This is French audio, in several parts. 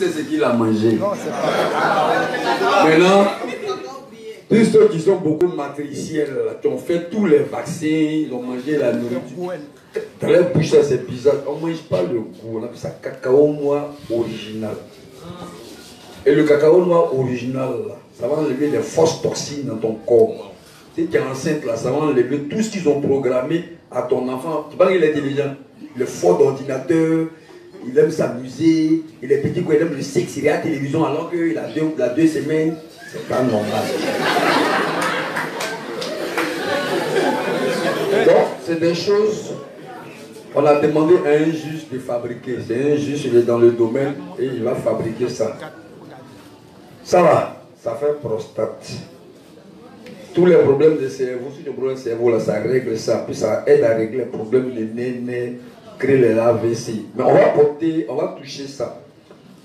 sait ce qu'il a mangé. Non, c'est pas. Maintenant, tous ceux qui sont beaucoup matriciels, là, qui ont fait tous les vaccins, ils ont mangé la nourriture. Dans leur bouche, c'est bizarre. On ne mange pas le goût. On appelle ça cacao noir original. Et le cacao noir original, là, ça va enlever les fausses toxines dans ton corps. Si tu es enceinte, là, ça va enlever tout ce qu'ils ont programmé à ton enfant. Tu vois qu'il est intelligent. Il est fort d'ordinateur, il aime s'amuser, il est petit, il aime le sexe, il est à la télévision alors qu'il a 2 semaines. C'est pas normal. Donc, c'est des choses, on a demandé à un juge de fabriquer. C'est un juge, il est dans le domaine et il va fabriquer ça. Ça va, ça fait prostate. Tous les problèmes de cerveau, si tu as un problème de cerveau, là, ça règle ça. Puis ça aide à régler les problèmes de nez, créer les AVC. Mais on va toucher ça.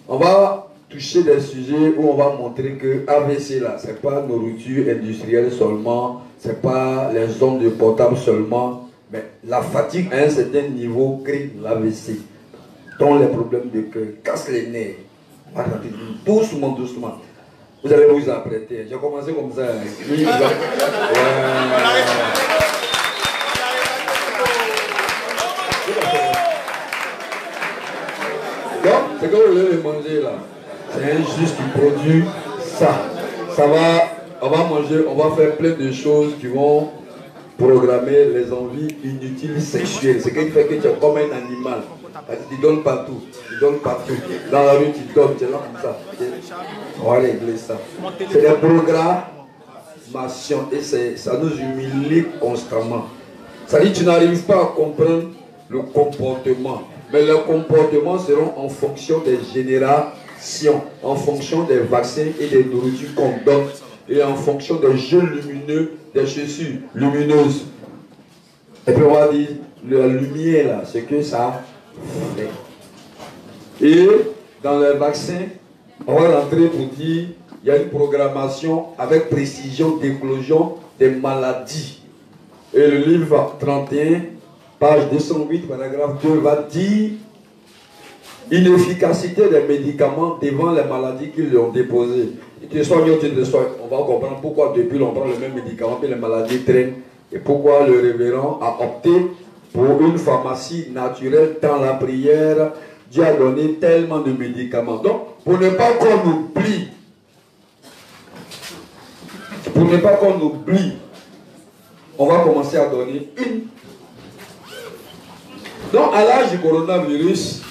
On va toucher des sujets où on va montrer que AVC là, c'est pas nourriture industrielle seulement, c'est pas les ondes de portable seulement, mais la fatigue à un certain niveau crée l'AVC. Dont les problèmes de cœur, casse les nerfs. Doucement, doucement. Vous allez vous apprêter. J'ai commencé comme ça. Donc, c'est que vous voulez le manger là. C'est un juge qui produit ça. On va manger, on va faire plein de choses qui vont programmer les envies inutiles sexuelles. C'est ce qui fait que tu es comme un animal. Tu donnes partout. Tu donnes partout. Dans la rue, tu donnes. Tu es là comme ça. On va régler ça. C'est des programmations. Et ça nous humilie constamment. Ça dit que tu n'arrives pas à comprendre le comportement. Mais les comportements seront en fonction des générations, en fonction des vaccins et des nourritures qu'on donne, et en fonction des jeux lumineux, des chaussures lumineuses. Et puis on va dire, la lumière là, c'est que ça fait. Et dans les vaccins, on va rentrer pour dire, il y a une programmation avec précision d'éclosion des maladies. Et le livre 31, page 208, paragraphe 2, va dire inefficacité des médicaments devant les maladies qu'ils ont déposées. Tu te soignes ou tu te soignes. On va comprendre pourquoi depuis on prend le même médicament et les maladies traînent. Et pourquoi le révérend a opté pour une pharmacie naturelle dans la prière. Dieu a donné tellement de médicaments. Donc, pour ne pas qu'on oublie, on va commencer à donner une. Donc, à l'âge du coronavirus,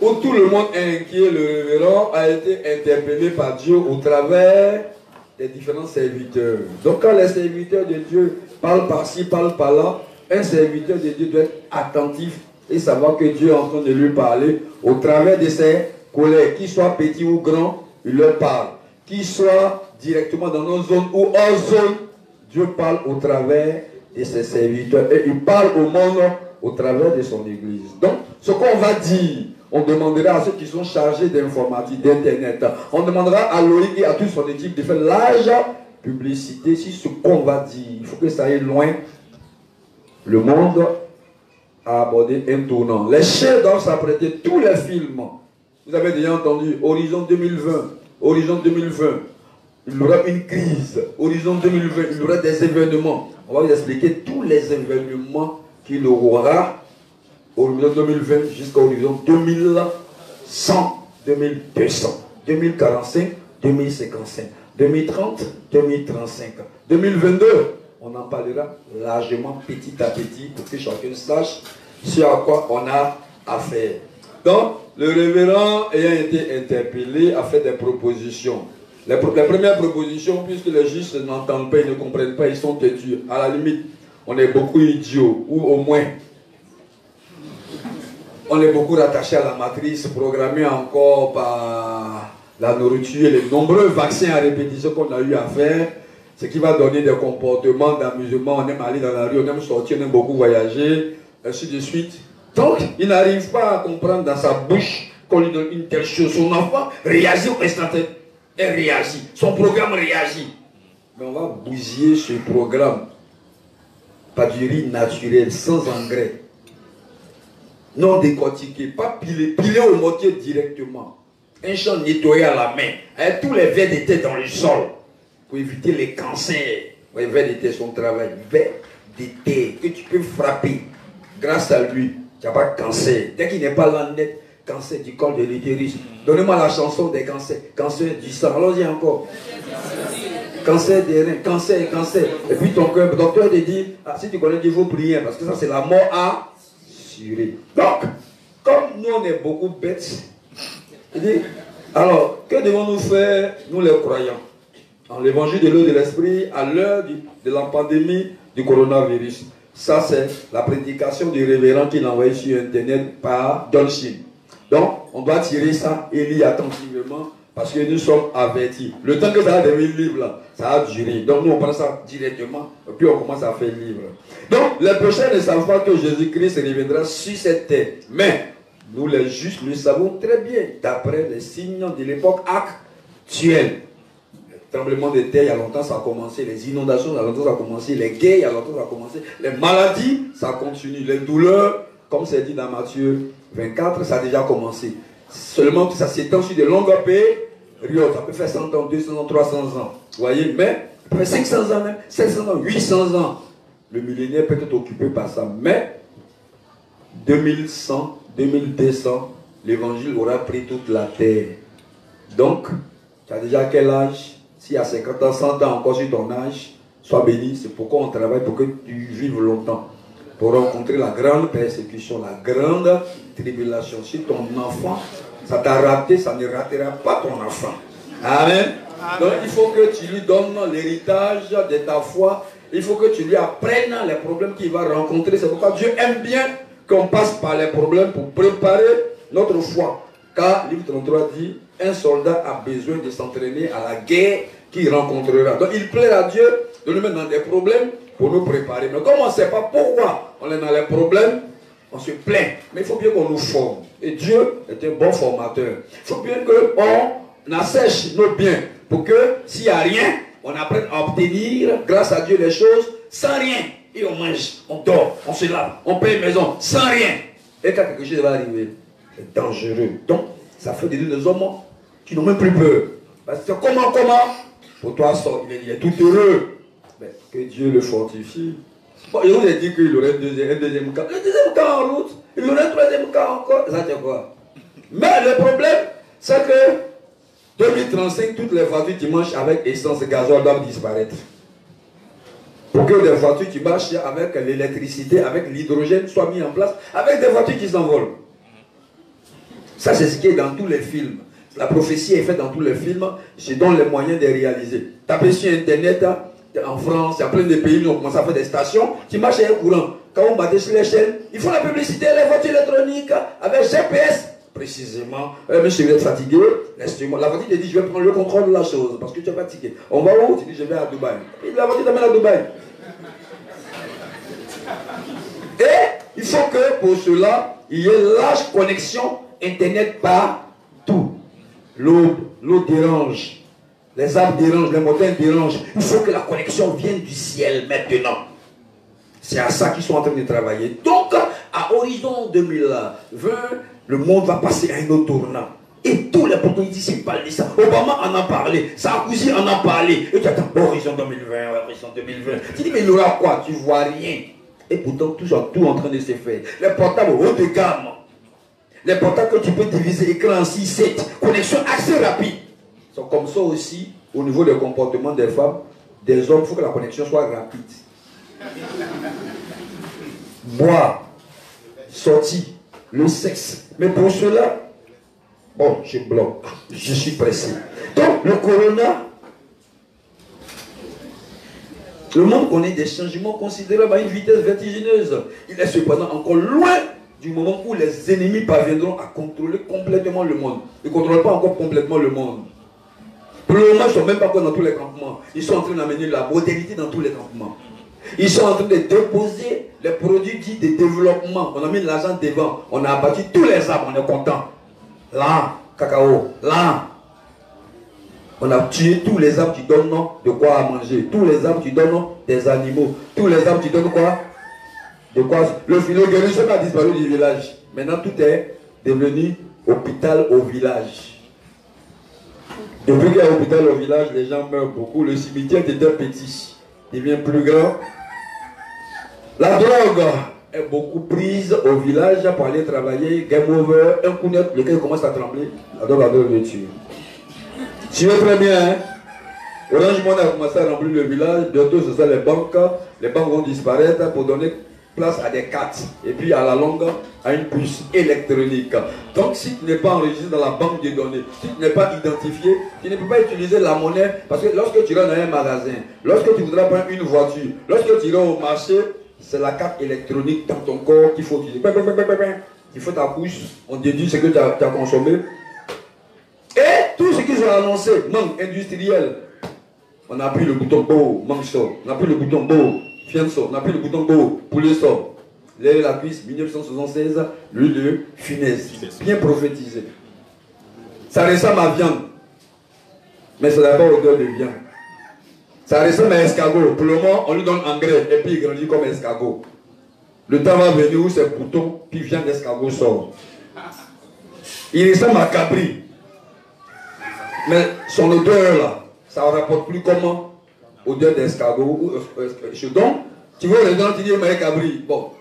où tout le monde est inquiet, le révérend a été interpellé par Dieu au travers des différents serviteurs. Donc, quand les serviteurs de Dieu parlent par-ci, parlent par-là, un serviteur de Dieu doit être attentif et savoir que Dieu est en train de lui parler au travers de ses collègues, qu'ils soient petits ou grands, il leur parle. Qu'ils soient directement dans nos zones ou hors zone, Dieu parle au travers de ses serviteurs et il parle au monde au travers de son église. Donc, ce qu'on va dire, on demandera à ceux qui sont chargés d'informatique, d'internet, on demandera à Loïc et à toute son équipe de faire large publicité sur ce qu'on va dire. Il faut que ça aille loin. Le monde a abordé un tournant. Les chefs doivent s'apprêter, tous les films. Vous avez déjà entendu Horizon 2020, Horizon 2020. Il y aura une crise. Horizon 2020, il y aura des événements. On va vous expliquer tous les événements qu'il aura Horizon 2020 jusqu'à Horizon 2100, 2200, 2045, 2055, 2030, 2035, 2022. On en parlera largement petit à petit pour que chacun sache ce à quoi on a affaire. Donc, le révérend ayant été interpellé a fait des propositions. Les premières propositions, puisque les juges n'entendent pas, ils ne comprennent pas, ils sont têtus. À la limite, on est beaucoup idiots, ou au moins, on est beaucoup rattaché à la matrice, programmée encore par la nourriture et les nombreux vaccins à répétition qu'on a eu à faire, ce qui va donner des comportements d'amusement. On aime aller dans la rue, on aime sortir, on aime beaucoup voyager, ainsi de suite. Donc, il n'arrive pas à comprendre dans sa bouche qu'on lui donne une telle chose. Son enfant réagit au instant. Elle réagit. Son programme réagit. Mais on va bousiller ce programme par du riz naturel, sans engrais. Non décortiqué, pas pilé, pilé au mortier directement. Un champ nettoyé à la main, avec tous les vers d'été dans le sol, pour éviter les cancers. Les vers d'été, son travail, vers d'été, que tu peux frapper. Grâce à lui, tu n'as pas de cancer. Dès qu'il n'est pas là net, cancer du col de l'utérus. Donnez-moi la chanson des cancers. Cancer du sang. Allons-y encore. Cancer des reins, cancer. Et puis ton cœur, le docteur te dit, ah, si tu connais, il faut prier, parce que ça c'est la mort assurée. Donc, comme nous on est beaucoup bêtes, il dit, alors, que devons-nous faire, nous les croyants, en l'évangile de l'eau de l'esprit, à l'heure de la pandémie du coronavirus? Ça c'est la prédication du révérend qu'il a envoyé sur internet par John Shin. Donc, on doit tirer ça et lire attentivement parce que nous sommes avertis. Le temps que ça va devenir libre, là, ça va durer. Donc, nous, on prend ça directement et puis on commence à faire libre. Donc, les pécheurs ne savent pas que Jésus-Christ reviendra sur cette terre. Mais, nous, les justes, nous savons très bien, d'après les signes de l'époque actuelle. Le tremblement de terre, il y a longtemps, ça a commencé. Les inondations, il y a longtemps, ça a commencé. Les guerres, il y a longtemps, ça a commencé. Les maladies, ça continue. Les douleurs, comme c'est dit dans Matthieu 24, ça a déjà commencé. Seulement que ça s'étend sur de longues périodes. Ça peut faire 100 ans, 200 ans, 300 ans. Vous voyez, mais ça peut faire 500 ans même, 700 ans, 800 ans. Le millénaire peut être occupé par ça. Mais 2100, 2200, l'évangile aura pris toute la terre. Donc, tu as déjà quel âge? Si à 50 ans, 100 ans encore sur ton âge, sois béni. C'est pourquoi on travaille pour que tu vives longtemps. Pour rencontrer la grande persécution, la grande tribulation. Si ton enfant, ça t'a raté, ça ne ratera pas ton enfant. Amen. Donc il faut que tu lui donnes l'héritage de ta foi. Il faut que tu lui apprennes les problèmes qu'il va rencontrer. C'est pourquoi Dieu aime bien qu'on passe par les problèmes pour préparer notre foi. Car, livre 33 dit, un soldat a besoin de s'entraîner à la guerre qu'il rencontrera. Donc il plaît à Dieu de nous mettre dans des problèmes pour nous préparer. Mais comme on ne sait pas pourquoi on est dans les problèmes, on se plaint. Mais il faut bien qu'on nous forme. Et Dieu est un bon formateur. Il faut bien qu'on assèche nos biens pour que s'il n'y a rien, on apprenne à obtenir, grâce à Dieu, les choses sans rien. Et on mange, on dort, on se lave, on paye une maison sans rien. Et quand quelque chose va arriver, c'est dangereux. Donc, ça fait de nous des hommes qui n'ont même plus peur. Parce que comment pour toi, il est tout heureux. Mais que Dieu le fortifie. Bon, il vous a dit qu'il aurait un deuxième cas. Le deuxième cas en route, il aurait un troisième cas encore. Ça c'est quoi? Mais le problème, c'est que 2035, toutes les voitures qui marchent avec essence et gasoil doivent disparaître. Pour que des voitures qui marchent avec l'électricité, avec l'hydrogène soient mises en place, avec des voitures qui s'envolent. Ça, c'est ce qui est dans tous les films. La prophétie est faite dans tous les films. Je donne les moyens de réaliser. Tapez sur Internet, en France, il y a plein de pays où on commence à faire des stations qui marchent avec courant. Quand on bat sur les chaînes, ils font la publicité, les voitures électroniques, avec GPS. Précisément, monsieur, vous êtes fatigué, laissez-moi. La voiture te dit, je vais prendre le contrôle de la chose, parce que tu es fatigué. On va où? Tu dis, je vais à Dubaï. Et la voiture t'amène à Dubaï. Et il faut que pour cela, il y ait large connexion Internet partout. L'eau dérange, les arbres dérangent, les montagnes dérangent. Il faut que la connexion vienne du ciel maintenant. C'est à ça qu'ils sont en train de travailler. Donc, à horizon 2020, le monde va passer à un autre tournant. Et tous les porteurs ici parlent de ça. Obama en a parlé, Sarkozy en a parlé. Et tu attends, horizon 2020, horizon 2020. Tu dis, mais il aura quoi? Tu vois rien. Et pourtant, tout en train de se faire. Les portables haut de gamme. Les portables que tu peux diviser, écran 6, 7, connexion assez rapide. Sont comme ça aussi, au niveau du comportement des femmes, des hommes, il faut que la connexion soit rapide. Boire, sortir, le sexe. Mais pour cela, bon, je bloque, je suis pressé. Donc, le corona, le monde connaît des changements considérables à une vitesse vertigineuse. Il est cependant encore loin du moment où les ennemis parviendront à contrôler complètement le monde. Ils ne contrôlent pas encore complètement le monde. Pour le moment, ils ne sont même pas encore dans tous les campements. Ils sont en train d'amener la modernité dans tous les campements. Ils sont en train de déposer les produits dits de développement. On a mis l'argent devant. On a abattu tous les arbres. On est content. Là, cacao. Là. On a tué tous les arbres qui donnent de quoi à manger. Tous les arbres qui donnent des animaux. Tous les arbres qui donnent quoi? De quoi? Le guérison a disparu du village. Maintenant, tout est devenu hôpital au village. Depuis qu'il y a un hôpital au village, les gens meurent beaucoup. Le cimetière était petit, devient plus grand. La drogue est beaucoup prise au village pour aller travailler. Game over, un coup net, le cœur commence à trembler. La drogue le tue. Tu veux très bien, hein? Orange Money a commencé à remplir le village. Bientôt, ce sont les banques. Les banques vont disparaître pour donner place à des cartes. Et puis, à la longue, à une puce électronique. Donc, si tu n'es pas enregistré dans la banque des données, si tu n'es pas identifié, tu ne peux pas utiliser la monnaie. Parce que lorsque tu rentres dans un magasin, lorsque tu voudras prendre une voiture, lorsque tu iras au marché, c'est la carte électronique dans ton corps qu'il faut utiliser. Il faut ta bouche, on déduit ce que tu as consommé. Et tout ce qu'ils ont annoncé, manque industriel. On appuie le bouton beau, manque ça. On appuie le bouton beau, fienne ça. On appuie le bouton beau, poulet ça. L'air la cuisse, 1976, l'huile de finesse. Bien prophétisé. Ça ressemble à viande. Mais ça n'a pas odeur de viande. Ça ressemble à escargot. Pour le moment, on lui donne engrais et puis il grandit comme escargot. Le temps va venir où c'est bouton, puis viande d'escargot sort. Il ressemble à cabri. Mais son odeur là, ça ne rapporte plus comment odeur d'escargot. Donc, tu vois les gens, tu dis, mais cabri. Bon,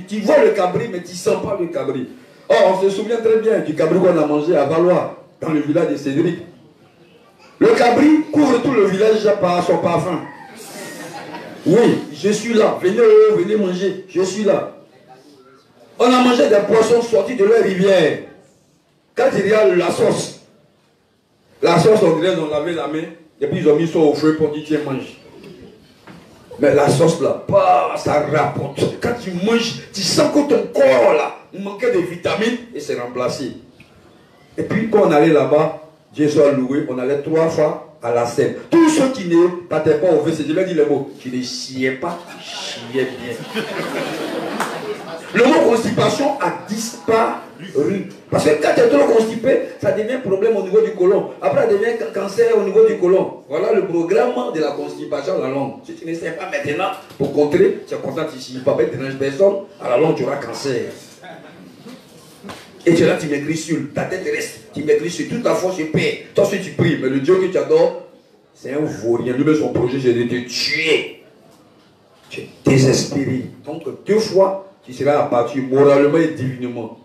tu vois le cabri, mais tu ne sens pas le cabri. Or, on se souvient très bien du cabri qu'on a mangé à Valois, dans le village de Cédric. Le cabri couvre tout le village par son parfum. Oui, je suis là. Venez, venez manger. Je suis là. On a mangé des poissons sortis de la rivière. Quand il y a la sauce, on dirait qu'ils ont lavé la main et puis ils ont mis ça au feu pour dire tiens, mange. Mais la sauce là, ça rapporte. Quand tu manges, tu sens que ton corps là manquait de vitamines et c'est remplacé. Et puis quand on allait là-bas, Dieu soit loué, on allait 3 fois à la scène. Tous ceux qui ne partaient pas au WC, je leur dis le mot, qui ne chiaient pas, chiaient bien. Le mot constipation a disparu. Parce que quand tu es trop constipé, ça devient un problème au niveau du côlon. Après, ça devient cancer au niveau du côlon. Voilà le programme de la constipation à la longue. Si tu ne sais pas maintenant, pour contrer, tu es content, tu ne vas pas déranger personne, à la longue, tu auras cancer. Et tu es là, tu m'écris sur ta tête reste, tu m'écris sur toute ta force, tu paies. Toi aussi, tu pries, mais le Dieu que tu adores, c'est un vaurien. Lui-même, son projet, c'est de te tuer. Tu es désespéré. Donc, 2 fois, tu seras abattu moralement et divinement.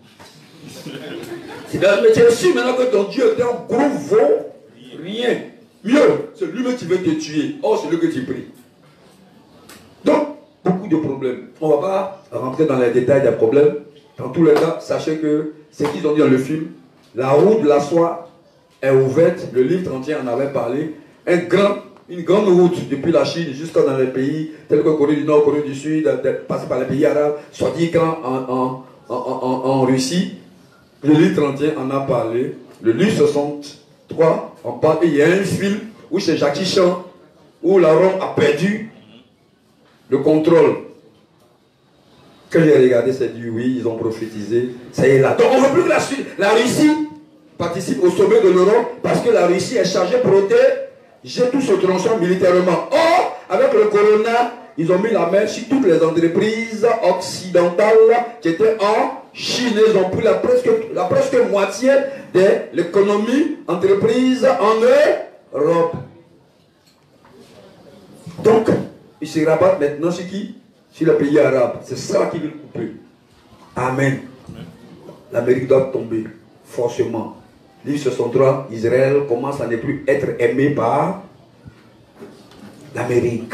Mais tu es sûr maintenant que ton Dieu est un gros vaurien. Mieux, c'est lui-même qui veut te tuer. Or, c'est lui que tu pries. Donc, beaucoup de problèmes. On ne va pas rentrer dans les détails des problèmes. Dans tous les cas, sachez que ce qu'ils ont dit dans le film, la route de la soie est ouverte. Le livre 31 en avait parlé. Une grande route depuis la Chine jusqu'à dans les pays tels que Corée du Nord, Corée du Sud, passer par les pays arabes, soit dit en Russie. Le livre 31 en a parlé. Le livre 63 en parle. Et il y a un film où c'est Jackie Chan, où la Rome a perdu le contrôle. Quand j'ai regardé, c'est dit oui, ils ont prophétisé. Ça y est là. Donc on ne veut plus que la Russie participe au sommet de l'Europe parce que la Russie est chargée pour protéger tout ce tronçon militairement. Or, avec le corona, ils ont mis la main sur toutes les entreprises occidentales qui étaient en Chine. Ils ont pris la presque moitié de l'économie entreprise en Europe. Donc, ils se rabattent maintenant sur qui? Sur les pays arabes. C'est ça qui veut couper. Amen. L'Amérique doit tomber, forcément. Livre 63, Israël commence à ne plus être aimé par l'Amérique.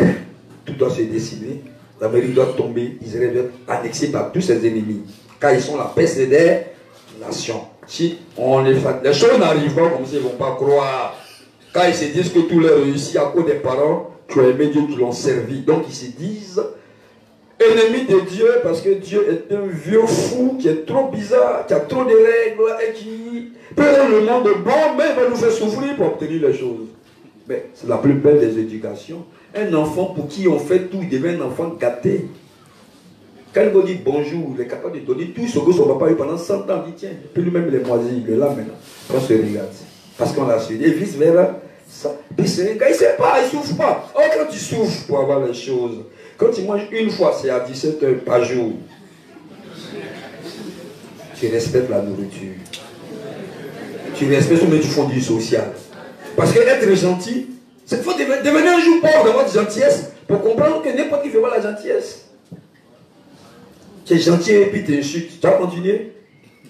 Tout doit se décider. L'Amérique doit tomber, Israël doit être annexé par tous ses ennemis. Car ils sont la peste des nations. Si on les choses n'arrivent pas comme ça, ils ne vont pas croire. Car ils se disent que tout leur réussit à cause des parents qui ont aimé Dieu, qui l'ont servi. Donc ils se disent ennemis de Dieu parce que Dieu est un vieux fou qui est trop bizarre, qui a trop de règles et qui peut rendre le monde bon, mais il va nous faire souffrir pour obtenir les choses. Mais c'est la plus belle des éducations. Un enfant pour qui on fait tout, il devient un enfant gâté. Quand il dit bonjour, il est capable de donner tout ce que son papa a eu pendant 100 ans. Il dit tiens, puis lui-même il est moisi, il est là maintenant. On se regarde. Parce qu'on l'a suivi. Et vice-versa. Puis c'est un gars, il ne sait pas, il ne souffre pas. Oh, quand tu souffres pour avoir les choses, quand tu manges une fois, c'est à 17 heures par jour. Tu respectes la nourriture. Tu respectes, mais tu fais du social. Parce que être gentil, il faut devenir un jour pauvre dans votre gentillesse pour comprendre que n'importe qui fait voir la gentillesse. Tu es gentil et puis tu insultes. Tu vas continuer?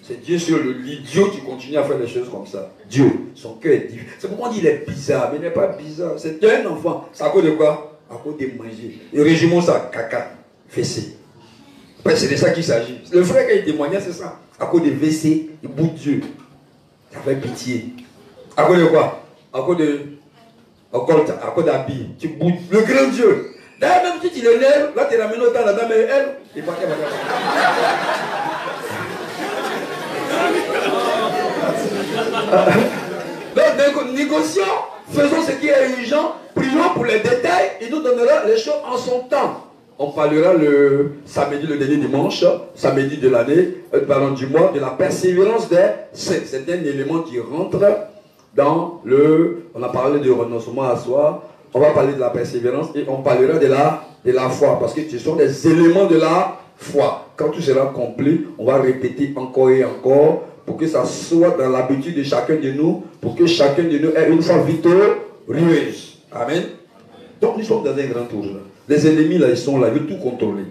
C'est Dieu sur l'idiot qui continue à faire des choses comme ça. Dieu, son cœur est difficile. C'est pourquoi on dit qu'il est bizarre, mais il n'est pas bizarre. C'est un enfant. C'est à cause de quoi? À cause de manger. Et régiment ça, caca, fessé. Après, c'est de ça qu'il s'agit. Le frère, quand il témoignait, c'est ça. À cause de WC, il bout Dieu. Ça fait pitié. À cause de quoi? À cause d'habits. Tu boutes le grand Dieu. D'ailleurs, même si tu l'élèves, là, tu es ramené au temps, la dame et elle, il va donc, négocions, faisons ce qui est urgent, prions pour les détails, il nous donnera les choses en son temps. On parlera le samedi, le dernier dimanche, samedi de l'année, pardon, du mois, de la persévérance des saints. C'est un élément qui rentre dans le... On a parlé de renoncement à soi, on va parler de la persévérance et on parlera de la foi, parce que ce sont des éléments de la foi. Quand tout sera complet, on va répéter encore et encore, pour que ça soit dans l'habitude de chacun de nous, pour que chacun de nous ait une foi victorieuse. Amen. Donc nous sommes dans un grand tour là. Les ennemis là, ils sont là, ils veulent tout contrôler.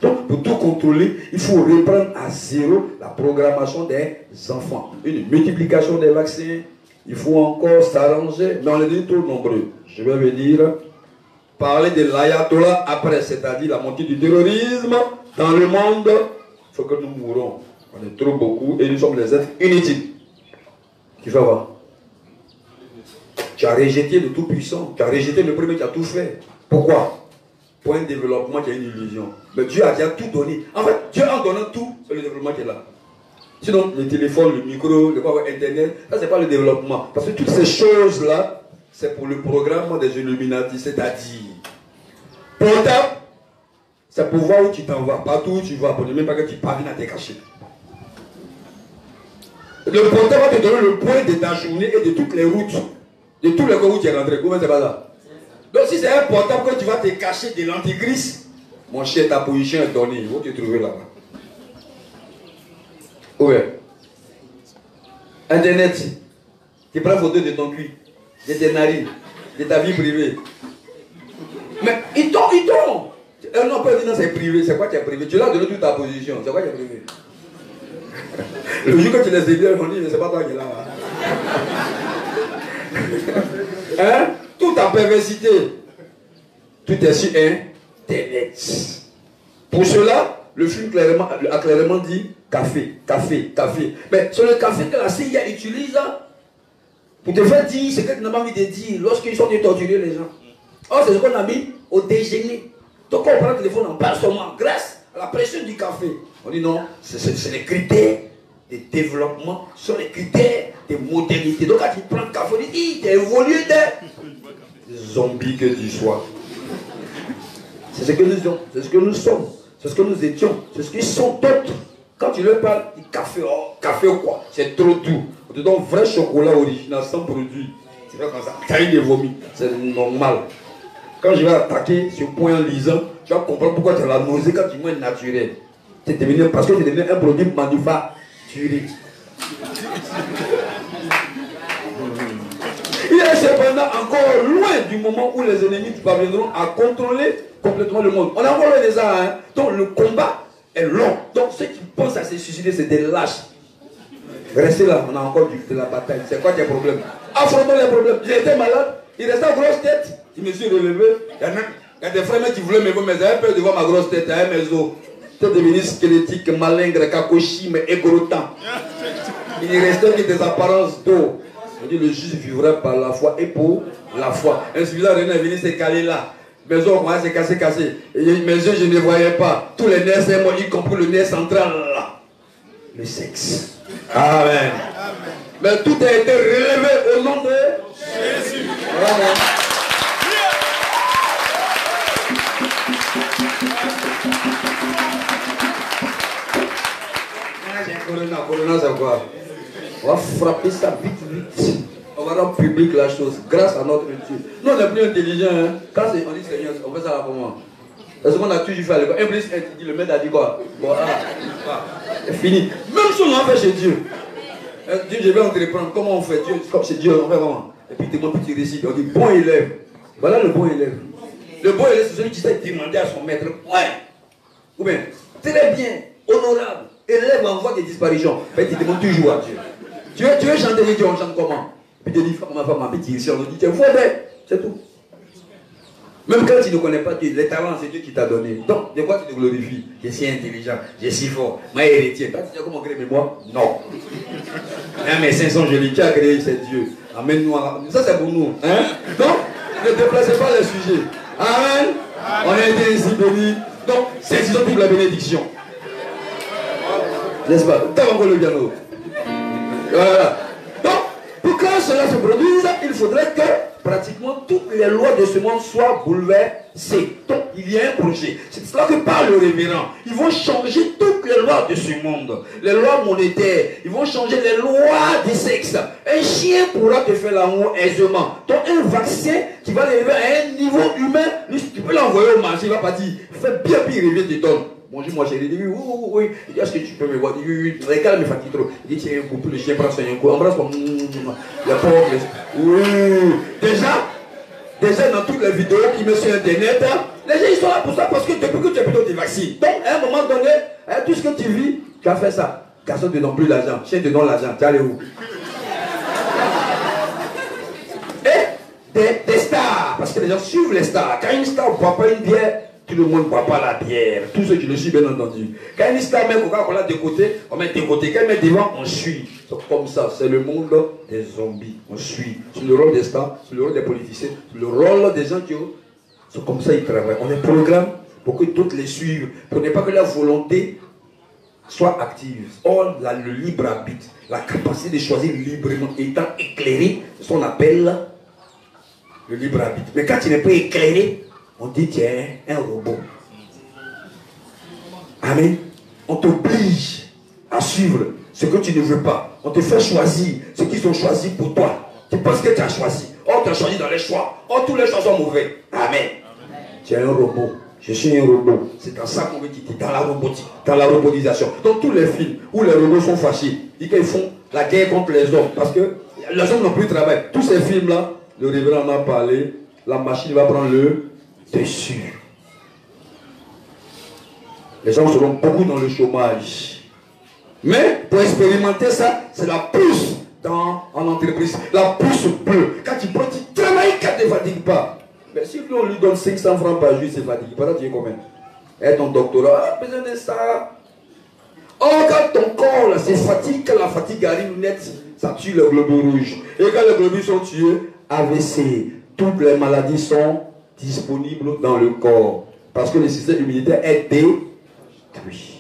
Donc pour tout contrôler, il faut reprendre à zéro la programmation des enfants. Une multiplication des vaccins, il faut encore s'arranger, mais on est devenu trop nombreux. Je vais venir parler de l'ayatollah après, c'est-à-dire la montée du terrorisme dans le monde. Il faut que nous mourons. On est trop beaucoup et nous sommes des êtres inutiles. Tu vas voir. Tu as rejeté le Tout-Puissant. Tu as rejeté le premier qui a tout fait. Pourquoi? Pour un développement qui a une illusion. Mais Dieu a déjà tout donné. En fait, Dieu en donnant tout, c'est le développement qui est là. Sinon, le téléphone, le micro, le Internet, ça c'est pas le développement. Parce que toutes ces choses-là, c'est pour le programme des Illuminati. C'est-à-dire, portable, c'est pour voir où tu t'en vas. Partout où tu vas, pour ne même pas que tu parviennes à te cacher. Le portable va te donner le point de ta journée et de toutes les routes. De tous les coins où tu es rentré. Comment c'est pas ça? Donc si c'est un portable que tu vas te cacher de l'antichrist, mon cher, ta position est donnée. Il faut te trouver là-bas. Ouais. Internet. Tu prends photo de ton cul, de tes narines, de ta vie privée. Mais il tombe. Non, pas dire non, c'est privé. C'est quoi qui est privé? Tu l'as donné toute ta position. C'est quoi qui est privé? Le jour que tu les éclaires, on dit, mais c'est pas toi qui es là. Hein? Toute ta perversité, tout est sur Internet. Pour cela, le film a clairement dit café. Mais c'est le café que la CIA utilise pour te faire dire ce que tu n'as pas envie de dire lorsqu'ils sont venus torturer les gens. Or, c'est ce qu'on a mis au déjeuner. Donc, quand on prend le téléphone, on parle seulement grâce à la pression du café. On dit non, c'est les critères de développement, ce sont les critères de modernité. Donc, quand tu prends le café, on dit, tu as évolué des zombies que tu sois. C'est ce que nous sommes, c'est ce que nous sommes, c'est ce que nous étions, c'est ce qu'ils sont d'autres. Quand tu leur parles, ils disent café, oh, café ou quoi? C'est trop doux. On te donne vrai chocolat original sans produit. C'est pas comme ça, caille de vomi, c'est normal. Quand je vais attaquer ce point en lisant, tu vas comprendre pourquoi tu as la nausée quand tu manges naturel. Parce que tu es devenu un produit manufacturé. Il est cependant encore loin du moment où les ennemis parviendront à contrôler complètement le monde. On a encore loin de ça, hein? Donc le combat est long. Donc ceux qui pensent à se suicider, c'est des lâches. Restez là, on a encore de la bataille. C'est quoi tes problèmes? Affrontons les problèmes. J'ai été malade, il restait en grosse tête. Je me suis relevé. Il y a des frères qui voulaient me voir, mais j'avais peur de voir ma grosse tête, j'avais mes os. J'étais devenu squelettique, malingre, kakoshi, mais égorotant. Il ne restait que des apparences d'eau. On dit le juste vivra par la foi et pour la foi. Un celui-là René est venu se caler là. Mes os ont commencé à se casser. Et mes yeux, je ne voyais pas. Tous les nerfs, c'est moi, y compris le nerf central là. Le sexe. Amen. Mais tout a été relevé au nom de Jésus. Amen. Corona, c'est quoi? On va frapper ça vite. On va rendre public la chose grâce à notre Dieu. Nous, on est plus intelligents. Hein? Quand on dit Seigneur, on fait ça comment? Parce qu'on a toujours fait à l'école. 1 plus 1, tu dis, le maître a dit quoi? Bon, c'est fini. Même si on l'a fait chez Dieu. Dieu, je vais entreprendre. Comment on fait? Dieu, comme c'est Dieu, on fait comment? Et puis tout le monde, tu récites. On dit bon élève. Voilà le bon élève. Le bon élève, c'est celui qui sait demander à son maître. Ouais. Ou bien, très bien, honorable. Élève en voie de disparition. Mais tu demandes toujours à Dieu. Tu veux chanter, Dieu, on chante comment? Puis tu dis, ma femme, ma petite ici, on dit, tu es mauvais. C'est tout. Même quand tu ne connais pas Dieu, les talents, c'est Dieu qui t'a donné. Donc, de quoi tu te glorifies? Je suis intelligent, je suis fort, moi héritier. Toi, tu sais comment créer mémoire? Non. Un médecin sont jolis, qui a créé, c'est Dieu. Amène-nous. Ça, c'est pour nous. Hein? Donc, ne déplacez pas le sujet. Amen. On a été ici bénis. Donc, saisissons toute la bénédiction. N'est-ce pas? T'as encore le piano. Voilà. Donc, pour que cela se produise, il faudrait que pratiquement toutes les lois de ce monde soient bouleversées. Donc, il y a un projet. C'est cela que parle le révérend. Ils vont changer toutes les lois de ce monde. Les lois monétaires. Ils vont changer les lois du sexe. Un chien pourra te faire l'amour aisément. Donc, un vaccin qui va l'élever à un niveau humain, tu peux l'envoyer au marché, il va pas dire, fais bien, puis il revient, te donne. Bonjour, moi chérie, il dit oui. Il dit, est-ce que tu peux me voir? Il dit oui. Regarde, me fatigue trop. Il dit, tiens, un coup, le chien prend un coup, embrasse-moi. La pauvre. Oui. Déjà dans toutes les vidéos qui me sur internet, les gens ils sont là pour ça parce que depuis que tu es plutôt des vaccins. Donc, à un moment donné, tout ce que tu vis, tu as fait ça. Garçon te donne plus l'argent, chien te donne l'argent, tu es allé où? Et des stars, parce que les gens suivent les stars. Quand une star ne boit pas une bière, tout le monde ne boit pas la bière. Tous ceux qui le suivent, bien entendu. Quand une star met Coca-Cola de côté, on met de côté. Quand elle met devant, on suit. C'est comme ça. C'est le monde des zombies. On suit. C'est le rôle des stars, c'est le rôle des politiciens, c'est le rôle des gens qui ont. C'est comme ça qu'ils travaillent. On les programme pour que d'autres les suivent. Pour ne pas que leur volonté soit active. Or, le libre arbitre, la capacité de choisir librement étant éclairé, c'est ce qu'on appelle le libre arbitre. Mais quand tu n'es pas éclairé, on dit tu es un robot. Amen. On t'oblige à suivre ce que tu ne veux pas. On te fait choisir ce qu'ils ont choisi pour toi. Tu penses que tu as choisi. Or, tu as choisi dans les choix. Or, tous les choix sont mauvais. Amen. Amen. Tu es un robot. Je suis un robot. C'est dans ça qu'on veut quitter. Dans la robotique. Dans la robotisation. Dans tous les films où les robots sont fâchés, ils qu'ils font la guerre contre les hommes. Parce que les hommes n'ont plus de travail. Tous ces films-là, le révérend en a parlé. La machine va prendre le dessus. Les gens seront beaucoup dans le chômage. Mais pour expérimenter ça, c'est la pousse en entreprise. La pousse bleue. Quand tu prends, tu travailles quand tu ne fatigues pas. Mais si on lui donne 500 francs par jour, il se fatigue. Par là, tu es combien? Et ton doctorat, besoin de ça. Or, quand ton corps là, se fatigue, quand la fatigue arrive net, ça tue les globules rouges. Et quand les globules sont tués, AVC, toutes les maladies sont disponibles dans le corps. Parce que le système immunitaire est détruit.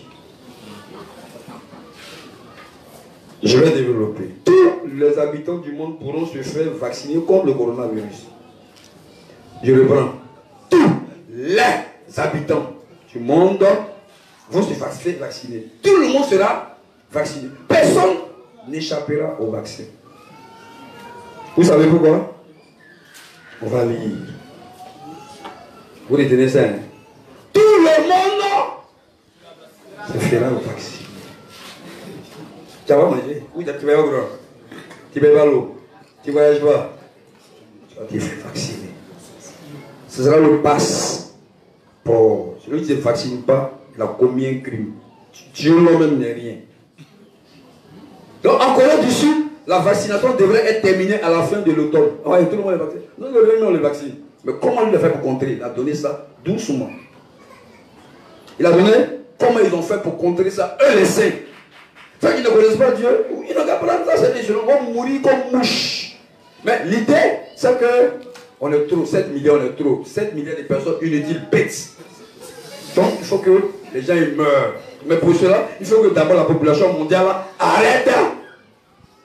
Je vais développer. Tous les habitants du monde pourront se faire vacciner contre le coronavirus. Je reprends. Tous les habitants du monde vont se faire vacciner. Tout le monde sera vacciné. Personne n'échappera au vaccin. Vous savez pourquoi? On va lire. Vous retenez ça, hein? Tout le monde se fera vacciner. Tu vas manger? Oui, tu vas au grand. Tu vas à l'eau. Tu voyages pas. Tu vas te faire vacciner. Ce sera le passeport. Celui qui ne se vaccine pas, il a commis un crime. Dieu lui-même n'est rien. Donc en Corée du Sud, la vaccination devrait être terminée à la fin de l'automne. Ah, tout le monde est vacciné. Non, on le vaccine. Mais comment il a fait pour contrer? Il a donné ça doucement. Il a donné comment ils ont fait pour contrer ça. Eux les saints. Ceux qui ne connaissent pas Dieu, ils n'ont qu'à prendre ça, c'est des gens vont mourir comme mouches. Mais l'idée, c'est que on est trop, 7 millions, on est trop. 7 millions de personnes inutiles bêtes. Donc il faut que les gens ils meurent. Mais pour cela, il faut que d'abord la population mondiale arrête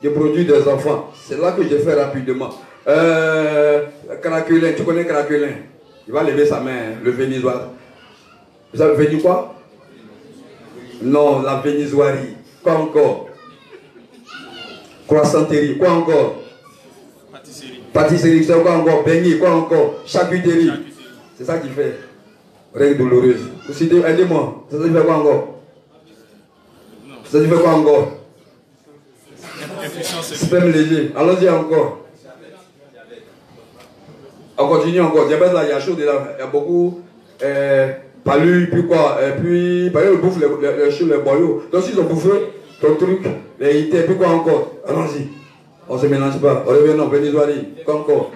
de produire des enfants. C'est là que je fais rapidement. Craquelin, tu connais Craquelin? Il va lever sa main, le Vénisois. Vous avez venu quoi? Non, la Vénisoirie. Quoi encore? Croissanterie. Quoi encore? Pâtisserie. Pâtisserie, c'est quoi encore? Beignet, quoi encore? Charcuterie. C'est ça qu'il fait. Règle douloureuse. Aidez-moi. Ça fait quoi encore? Ça fait quoi encore? Sperme léger. Allons-y encore. On continue encore. Diabète là, il y a chaud dedans. Il y a beaucoup. Palu, puis quoi. Puis, palu, bouffe les boyaux. Donc, s'ils ont bouffé ton truc, les idées, puis quoi encore. Allons-y. On se mélange pas. On revient, non, bénisoirie. Quoi encore.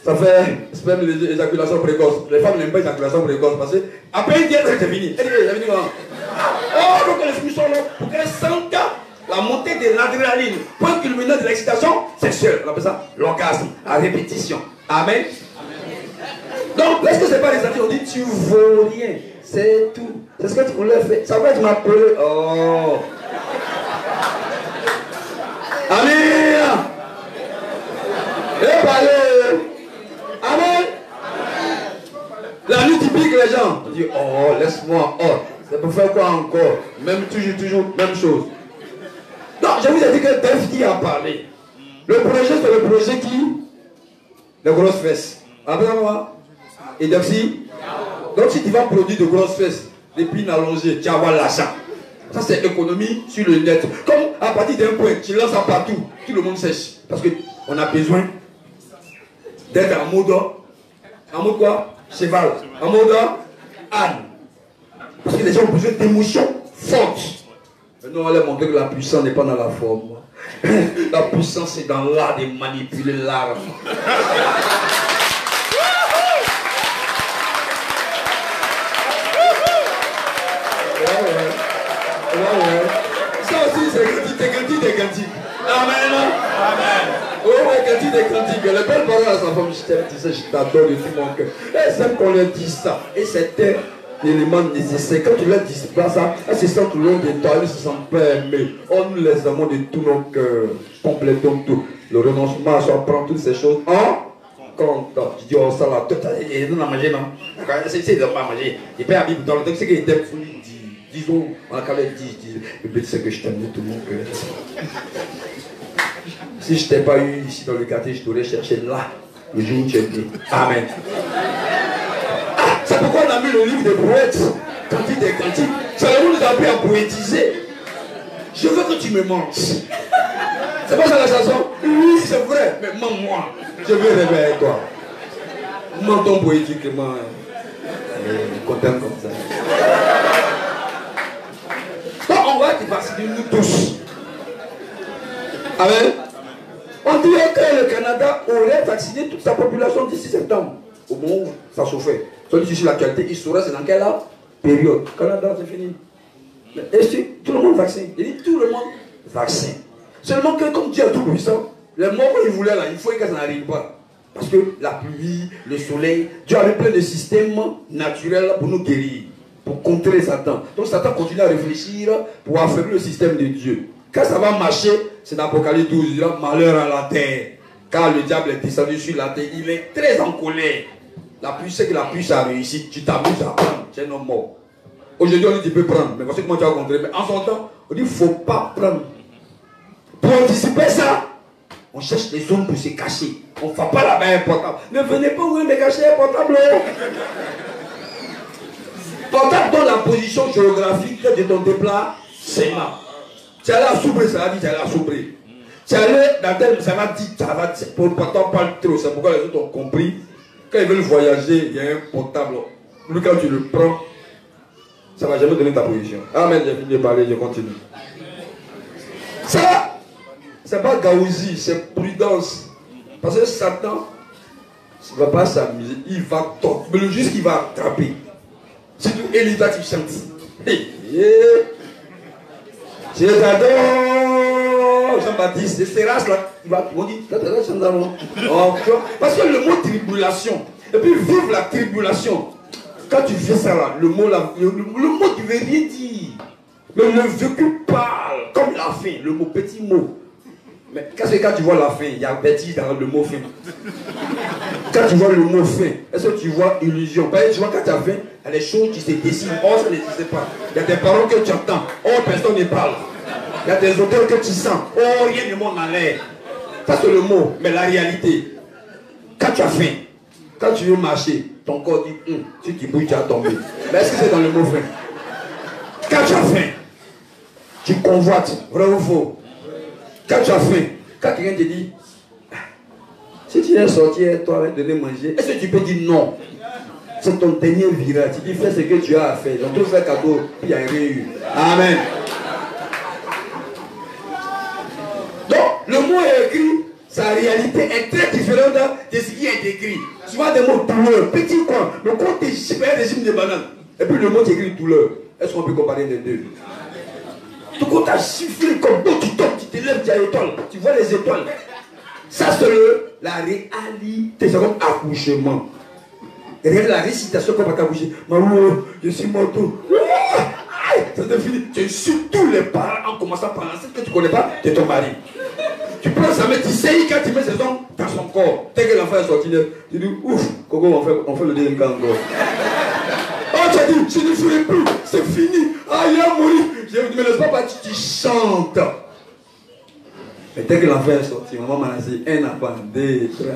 Ça fait sperme éjaculation précoce. Les femmes n'aiment pas l'éjaculation précoce parce que après une diète, c'est fini. C'est fini comment? Oh, donc les filles sont là pour qu'elles sentent la montée de l'adrénaline. Point culminant de l'excitation sexuelle. On appelle ça l'orgasme à répétition. Amen. Donc, lorsque ce n'est pas ressenti, on dit tu vaux rien. C'est tout. C'est ce que tu voulais faire. Ça va être m'appeler. Oh. Amen. Et parlez. Amen. La nuit typique, les gens. On dit, oh, laisse-moi. Oh, c'est pour faire quoi encore? Même toujours, même chose. Donc, je vous ai dit que David a parlé. Le projet, c'est le projet qui? Les grosses fesses. Après moi? Et donc, si tu vas produire de grosses fesses, des pines allongées, tu vas avoir l'argent. Ça, c'est économie sur le net. Comme à partir d'un point, tu lances ça partout, tout le monde sèche. Parce qu'on a besoin d'être en mode quoi? Cheval. En mode âne. Parce que les gens ont besoin d'émotions fortes. Maintenant, on va leur montrer que la puissance n'est pas dans la forme. La puissance est dans l'art de manipuler l'arme. Ça aussi, c'est cantique. Amen. Amen. Oh, ouais, cantique des cantiques. Les belles paroles à sa femme, je t'aime, tu sais, je t'adore de tout mon cœur. Elles aiment qu'on leur dise ça. Et c'est un élément nécessaire. Quand tu leur dis pas ça, elles se sentent loin de toi, elles ne se sentent pas aimées. On nous les aimons de tout nos cœurs. Complétons tout. Le renoncement, ça prend toutes ces choses en compte. Tu dis, oh, ça là, il donne à manger, non? C'est de pas manger. Il paye à Bible dans le texte, c'est qu'il t'aime. Disons, on a quand même dit, le but c'est que je t'aime de tout mon cœur. Si je ne t'ai pas eu ici dans le quartier, je t'aurais cherché là, le jour où tu es né. Amen. Ah, c'est pourquoi on a mis le livre des poètes, Cantique des cantiques. Salomon nous a appris à poétiser. Je veux que tu me manges. C'est pas ça la chanson? Oui, c'est vrai, mais mens-moi. Je veux rêver avec toi. Mentons poétiquement. Content comme ça. Donc on va te vacciner nous tous. Amen. On dirait que le Canada aurait vacciné toute sa population d'ici septembre. Au moment où ça chauffait. Celui qui suit l'actualité, il saurait c'est dans quelle période. Canada, c'est fini. Et si tout le monde vaccine. Il dit tout le monde vaccine. Seulement que comme Dieu est tout puissant, les morts qu'il voulait là, il faut que ça n'arrive pas. Parce que la pluie, le soleil, Dieu avait plein de systèmes naturels pour nous guérir, pour contrer Satan. Donc Satan continue à réfléchir pour affaiblir le système de Dieu. Quand ça va marcher, c'est dans Apocalypse 12, il dira malheur à la terre. Car le diable est descendu sur la terre, il est très en colère. La pluie, c'est que la pluie ça a réussi, tu t'amuses à prendre, tu es non mort. Aujourd'hui on dit tu peux prendre, mais voici comment tu vas contrer. Mais en son temps, on dit il ne faut pas prendre. Pour anticiper ça, on cherche des zones pour se cacher. On ne fait pas la main portable. Ne venez pas ouvrir mes cachets portables. Portable dans la position géographique de ton déplacement. Tu es allé à Soubré, ça va dire tu es allé à Soubré. Tu es allé dans tel, ça va dire, ça va dire, pour portable pas trop. C'est pourquoi les autres ont compris. Quand ils veulent voyager, il y a un portable. Lui, quand tu le prends, ça ne va jamais donner ta position. Amen, j'ai fini de parler, je continue. Ça, c'est pas gaousie, c'est prudence. Parce que Satan, il ne va pas s'amuser, il va tomber. Mais le juste qu'il va attraper. Si tu es là, tu chantes. Hey, yeah. Je t'adore, Jean-Baptiste, c'est race là. Il va te dire, parce que le mot tribulation, et puis vivre la tribulation, quand tu fais ça là, le mot là, le mot qui veut rien dire. Mais le vécu parle, comme la fin, le mot petit mot. Mais quand tu vois la fin, il y a bêtise dans le mot fin. Quand tu vois le mot fin, est-ce que tu vois illusion? Parce que tu vois quand tu as faim, il y a des choses qui se dessinent, or ça n'existe pas. Il y a des paroles que tu entends, or personne ne parle. Il y a des odeurs que tu sens, or rien ne monte dans l'air. Ça c'est le mot, mais la réalité. Quand tu as faim, quand tu veux marcher, ton corps dit, si tu bouges, tu vas tomber. Mais est-ce que c'est dans le mot fin? Quand tu as faim, tu convoites, vrai ou faux? Quand tu as faim, quand quelqu'un te dit, si tu est sorti et toi avec donner manger, est-ce que tu peux dire non? C'est ton dernier virage. Tu dis fais ce que tu as à faire. Donc tout fait cadeau, puis il n'y a rien eu. Amen. Donc le mot est écrit, sa réalité est très différente de ce qui est écrit. Souvent des mots douleur, petit coin. Le compte est super régime de banane. Et puis le mot qui est écrit douleur. Est-ce qu'on peut comparer les deux? Tout compte a sifflé comme toi, tu tombes, tu te lèves, tu as l'étoile. Tu vois les étoiles. Ça c'est la réalité. C'est comme accouchement. Et regarde la récitation comme à accoucher. Maman, je suis mort. Ça c'est fini. Tu insultes tous les parents en commençant par l'enceinte que tu ne connais pas de ton mari. Tu prends sa main, tu sais quand tu mets ses ongles dans son corps. Dès que l'enfant est sorti, tu dis ouf, Coco, on fait le deuxième cas encore. Oh, tu as dit, je ne ferai plus, c'est fini. Ah, il a mouru. Je ne me laisse pas partir, tu chantes. Et dès que l'enfant est sorti, maman m'a laissé un enfant, deux, trois.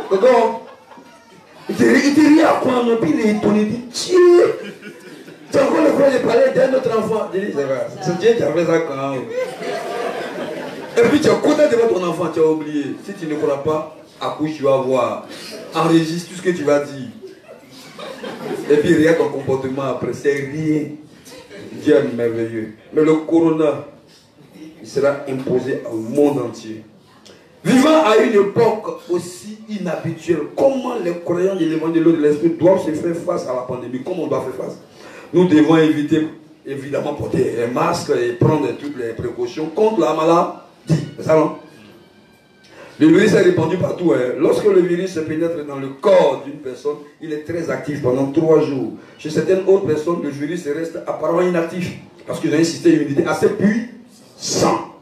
Coco, il te rit à quoi, non? Puis il est étonné, il dit, tiens. Tu as encore le courage de parler d'un autre enfant. Je dis, c'est vrai, c'est Dieu qui a fait ça quand même. Et puis tu es content de voir ton enfant, tu as oublié. Si tu ne crois pas, accouche, tu vas voir. Enregistre tout ce que tu vas dire. Et puis regarde ton comportement après, c'est rien. Dieu est merveilleux. Mais le corona, il sera imposé au monde entier. Vivant à une époque aussi inhabituelle, comment les croyants de l'évangile de l'Esprit doivent se faire face à la pandémie? Comment on doit faire face? Nous devons éviter, évidemment, porter un masque et prendre toutes les précautions contre la maladie. C'est ça, non? Le virus est répandu partout. Hein. Lorsque le virus se pénètre dans le corps d'une personne, il est très actif pendant 3 jours. Chez certaines autres personnes, le virus reste apparemment inactif parce qu'ils ont un système d'immunité assez puissant.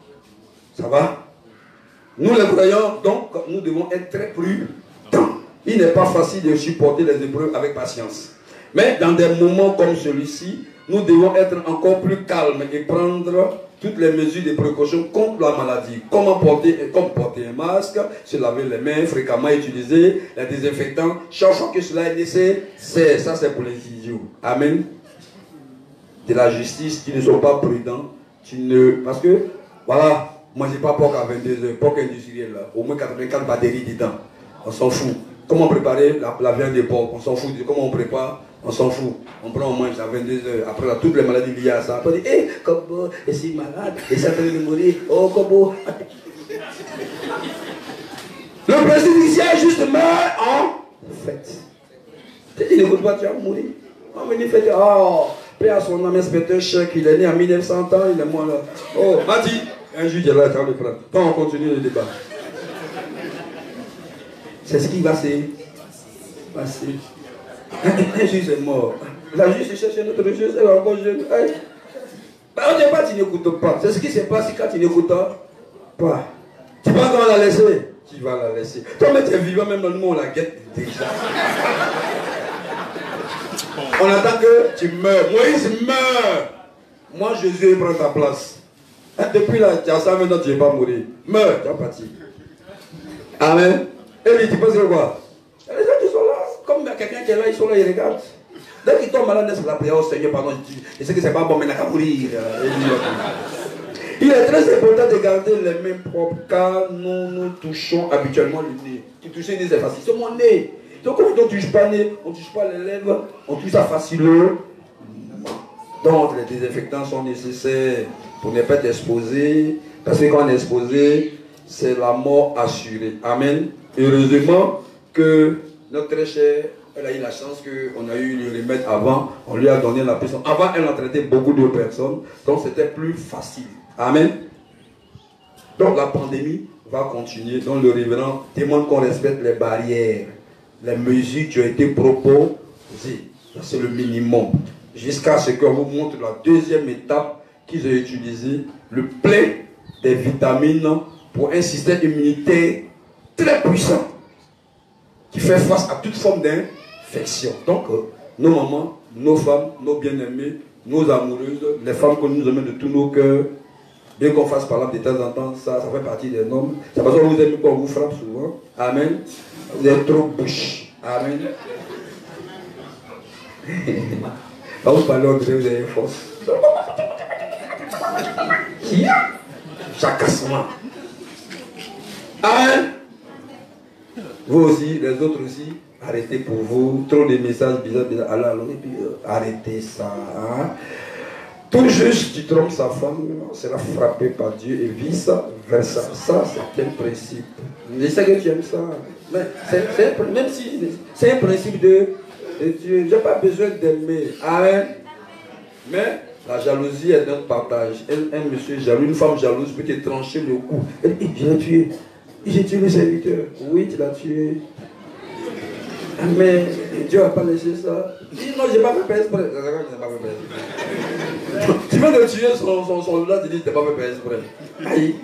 Ça va? Nous les croyants, donc, nous devons être très prudents. Il n'est pas facile de supporter les épreuves avec patience. Mais dans des moments comme celui-ci, nous devons être encore plus calmes et prendre toutes les mesures de précaution contre la maladie. Comment porter un masque, se laver les mains, fréquemment utiliser les désinfectants, chaque fois que cela est nécessaire. Ça c'est pour les idiots. Amen. De la justice, qui ne sont pas prudents, parce que, voilà, mangez pas porc à 22h, porc industriel, là, au moins 84 batteries dedans. On s'en fout. Comment préparer la viande de porc? On s'en fout. Comment on prépare? On s'en fout. On prend, on mange à 22h. Après, là, toutes les maladies liées à ça. On dit, hé, Kobo, et c'est malade, et ça peut mourir. Oh, Kobo. Le président juste meurt en fait. Si tu n'écoutes pas, tu vas mourir. On me dit, faites, oh, paix à son âme, inspecteur chèque, il est né en 1900 ans, il est moins là. Oh, Mati, un juge est là, tu vas le prendre. Quand on continue le débat. C'est ce qui va se passer. Un juge est mort. La juge cherche un autre juge, elle est encore jeune. On ne dit pas tu n'écoutes pas. C'est ce qui se passe quand tu n'écoutes pas. Tu penses qu'on va la laisser? Tu vas la laisser. Toi, mais tu es vivant, même dans le monde, on la guette déjà. On attend que tu meurs. Moïse meurt. Moi, Jésus prend ta place. Depuis là, tu as ça, maintenant tu ne vas pas mourir. Meurs, tu vas partir. Amen. Et lui, tu penses que quoi? Les gens qui sont là, comme quelqu'un qui est là, ils sont là, ils regardent. Dès qu'ils tombent malades, c'est la prière au Seigneur, pardon, je sais que c'est pas bon, mais il n'a qu'à mourir. Il est très important de garder les mains propres, car nous touchons habituellement le nez. Tu touches le nez, c'est facile. C'est mon nez. Donc, quand on ne touche pas le nez, on ne touche pas les lèvres, on touche ça facilement. Donc, les désinfectants sont nécessaires pour ne pas être exposé, parce que quand on est exposé, c'est la mort assurée. Amen. Heureusement que notre très chère, elle a eu la chance qu'on a eu le remède avant, on lui a donné la personne. Avant, elle a traité beaucoup de personnes, donc c'était plus facile. Amen. Donc la pandémie va continuer, donc le révérend demande qu'on respecte les barrières, les mesures qui ont été proposées. C'est le minimum. Jusqu'à ce qu'on vous montre la deuxième étape qu'ils ont utilisé, le plein des vitamines pour un système immunitaire très puissant qui fait face à toute forme d'infection. Donc, nos mamans, nos femmes, nos bien-aimés, nos amoureuses, les femmes que nous aimons de tous nos cœurs, bien qu'on fasse par exemple de temps en temps, ça fait partie des normes. C'est parce que vous aimez qu'on vous frappe souvent. Amen. Vous êtes trop bouche. Amen. Quand vous parlez anglais, vous avez une force. Jacassement. Amen. Vous aussi, les autres aussi, arrêtez pour vous. Trop de messages bizarres, alors, et puis, arrêtez ça. Hein? Tout juste, tu trompes sa femme, sera frappé par Dieu et vice versa. Ça, c'est un principe. Je sais que tu aimes ça. Mais même si c'est un principe de Dieu, je n'ai pas besoin d'aimer. Amen. Mais la jalousie est un partage. Un monsieur jaloux, une femme jalouse peut te trancher le cou. Elle dit, je l'ai tué. J'ai tué le serviteur. Oui, tu l'as tué. Mais Dieu n'a pas laissé ça. Il dit, non, je n'ai pas fait exprès. Tu viens de tuer son là, tu dis, tu n'as pas fait exprès. Aïe.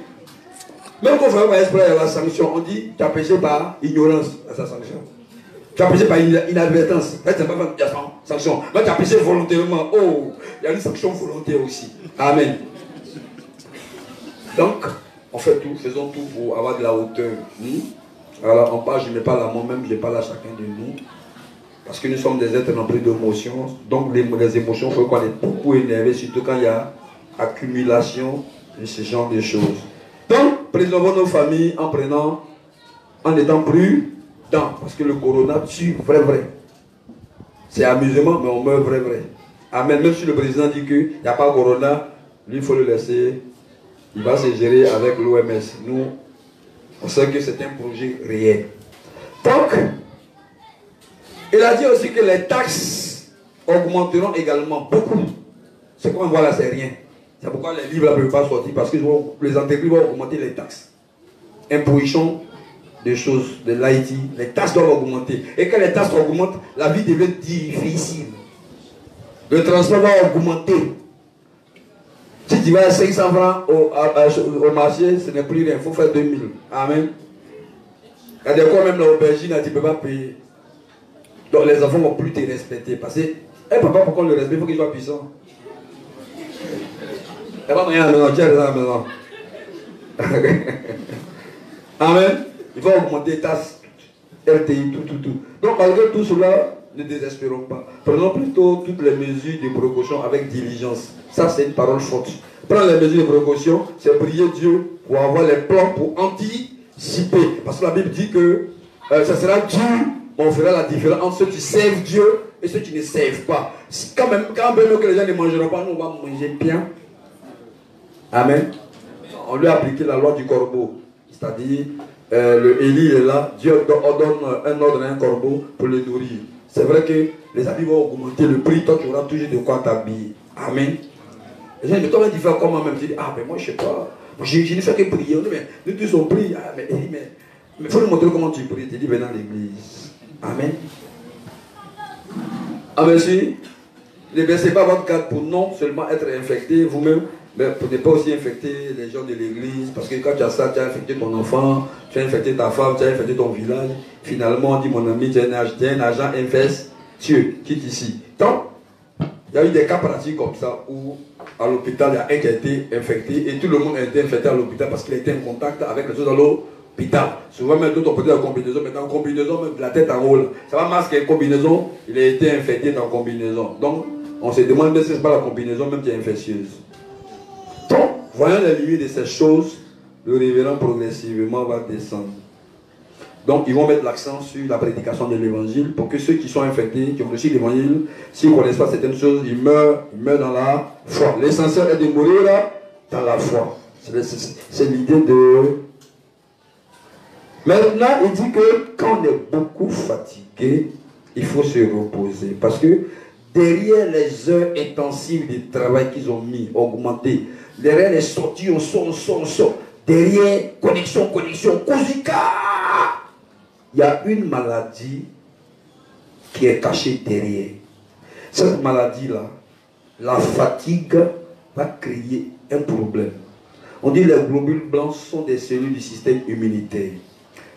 Même quand on ne fait pas exprès, il y a la sanction. On dit, tu as péché par ignorance à sa sanction. Tu as péché par inadvertance. Tu n'as pas fait sanction. Mais tu as péché volontairement. Oh, il y a une sanction volontaire aussi. Amen. Donc, on fait tout, faisons tout pour avoir de la hauteur. Alors, on parle, je ne mets pas la moi-même, je parle à chacun de nous. Parce que nous sommes des êtres remplis d'émotions. Donc, les émotions, il faut qu'on est beaucoup énervé, surtout quand il y a accumulation de ce genre de choses. Donc, préservons nos familles en étant prudents. Parce que le corona tue vrai. C'est amusement, mais on meurt vrai. Amen. Même si le président dit qu'il n'y a pas corona, lui, il faut le laisser. Il va se gérer avec l'OMS. Nous, on sait que c'est un projet réel. Donc, il a dit aussi que les taxes augmenteront également beaucoup. Ce qu'on voit là, c'est rien. C'est pourquoi les livres ne peuvent pas sortir, parce que les entreprises vont augmenter les taxes. Imposition des choses, de l'IT, les taxes doivent augmenter. Et quand les taxes augmentent, la vie devient difficile. Le transport va augmenter. Si tu vas à 500 francs au marché, ce n'est plus rien, il faut faire 2000. Amen. Il y a des fois même l'aubergine, tu ne peux pas payer. Donc les enfants ne vont plus te respecter. Parce que, papa, pourquoi le respect, il faut qu'il soit puissant. Il n'y a pas moyen à la maison, tu es à la maison. Amen. Il va augmenter les taxes, RTI, tout. Donc malgré tout cela, ne désespérons pas. Prenons plutôt toutes les mesures de précaution avec diligence. Ça, c'est une parole forte. Prendre les mesures de précaution, c'est prier Dieu pour avoir les plans pour anticiper. Parce que la Bible dit que ça sera Dieu, on fera la différence entre ceux qui servent Dieu et ceux qui ne servent pas. Quand même que les gens ne mangeront pas, nous on va manger bien. Amen. On lui a appliqué la loi du corbeau. C'est-à-dire, le Élie est là, Dieu ordonne un ordre à un corbeau pour le nourrir. C'est vrai que les habits vont augmenter le prix, toi tu auras toujours de quoi t'habiller. Amen. Les gens disent, mais toi tu fais comment même? Tu dis, ah mais moi je sais pas. Je ne fais que prier. Mais nous tous on prie. Ah, mais il faut nous montrer comment tu pries. Tu dis, viens dans l'église. Amen. Amen. Si. Ne baissez pas votre garde pour non seulement être infecté vous-même, mais pour ne pas aussi infecter les gens de l'église. Parce que quand tu as ça, tu as infecté ton enfant, tu as infecté ta femme, tu as infecté ton village. Finalement, on dit, mon ami, tu es un agent infectieux. Quitte ici. Donc, il y a eu des cas pratiques comme ça où à l'hôpital, il y a un qui a été infecté et tout le monde a été infecté à l'hôpital parce qu'il a été en contact avec les autres dans l'hôpital. Souvent, même d'autres ont peut-être la combinaison, mais dans la combinaison, même de la tête en haut, ça va masquer une combinaison, il a été infecté dans la combinaison. Donc, on se demande si ce n'est pas la combinaison même qui est infectieuse. Donc, voyant les limites de ces choses, le révérend progressivement va descendre. Donc, ils vont mettre l'accent sur la prédication de l'évangile pour que ceux qui sont infectés, qui ont reçu l'évangile, s'ils ne connaissent pas certaines choses, ils meurent dans la foi. L'essentiel est de mourir dans la foi. C'est l'idée de... Maintenant, il dit que quand on est beaucoup fatigué, il faut se reposer. Parce que derrière les heures intensives de travail qu'ils ont mis, augmentées, derrière les sorties, on sort. Derrière, connexion, Kozika. Il y a une maladie qui est cachée derrière. Cette maladie-là, la fatigue va créer un problème. On dit que les globules blancs sont des cellules du système immunitaire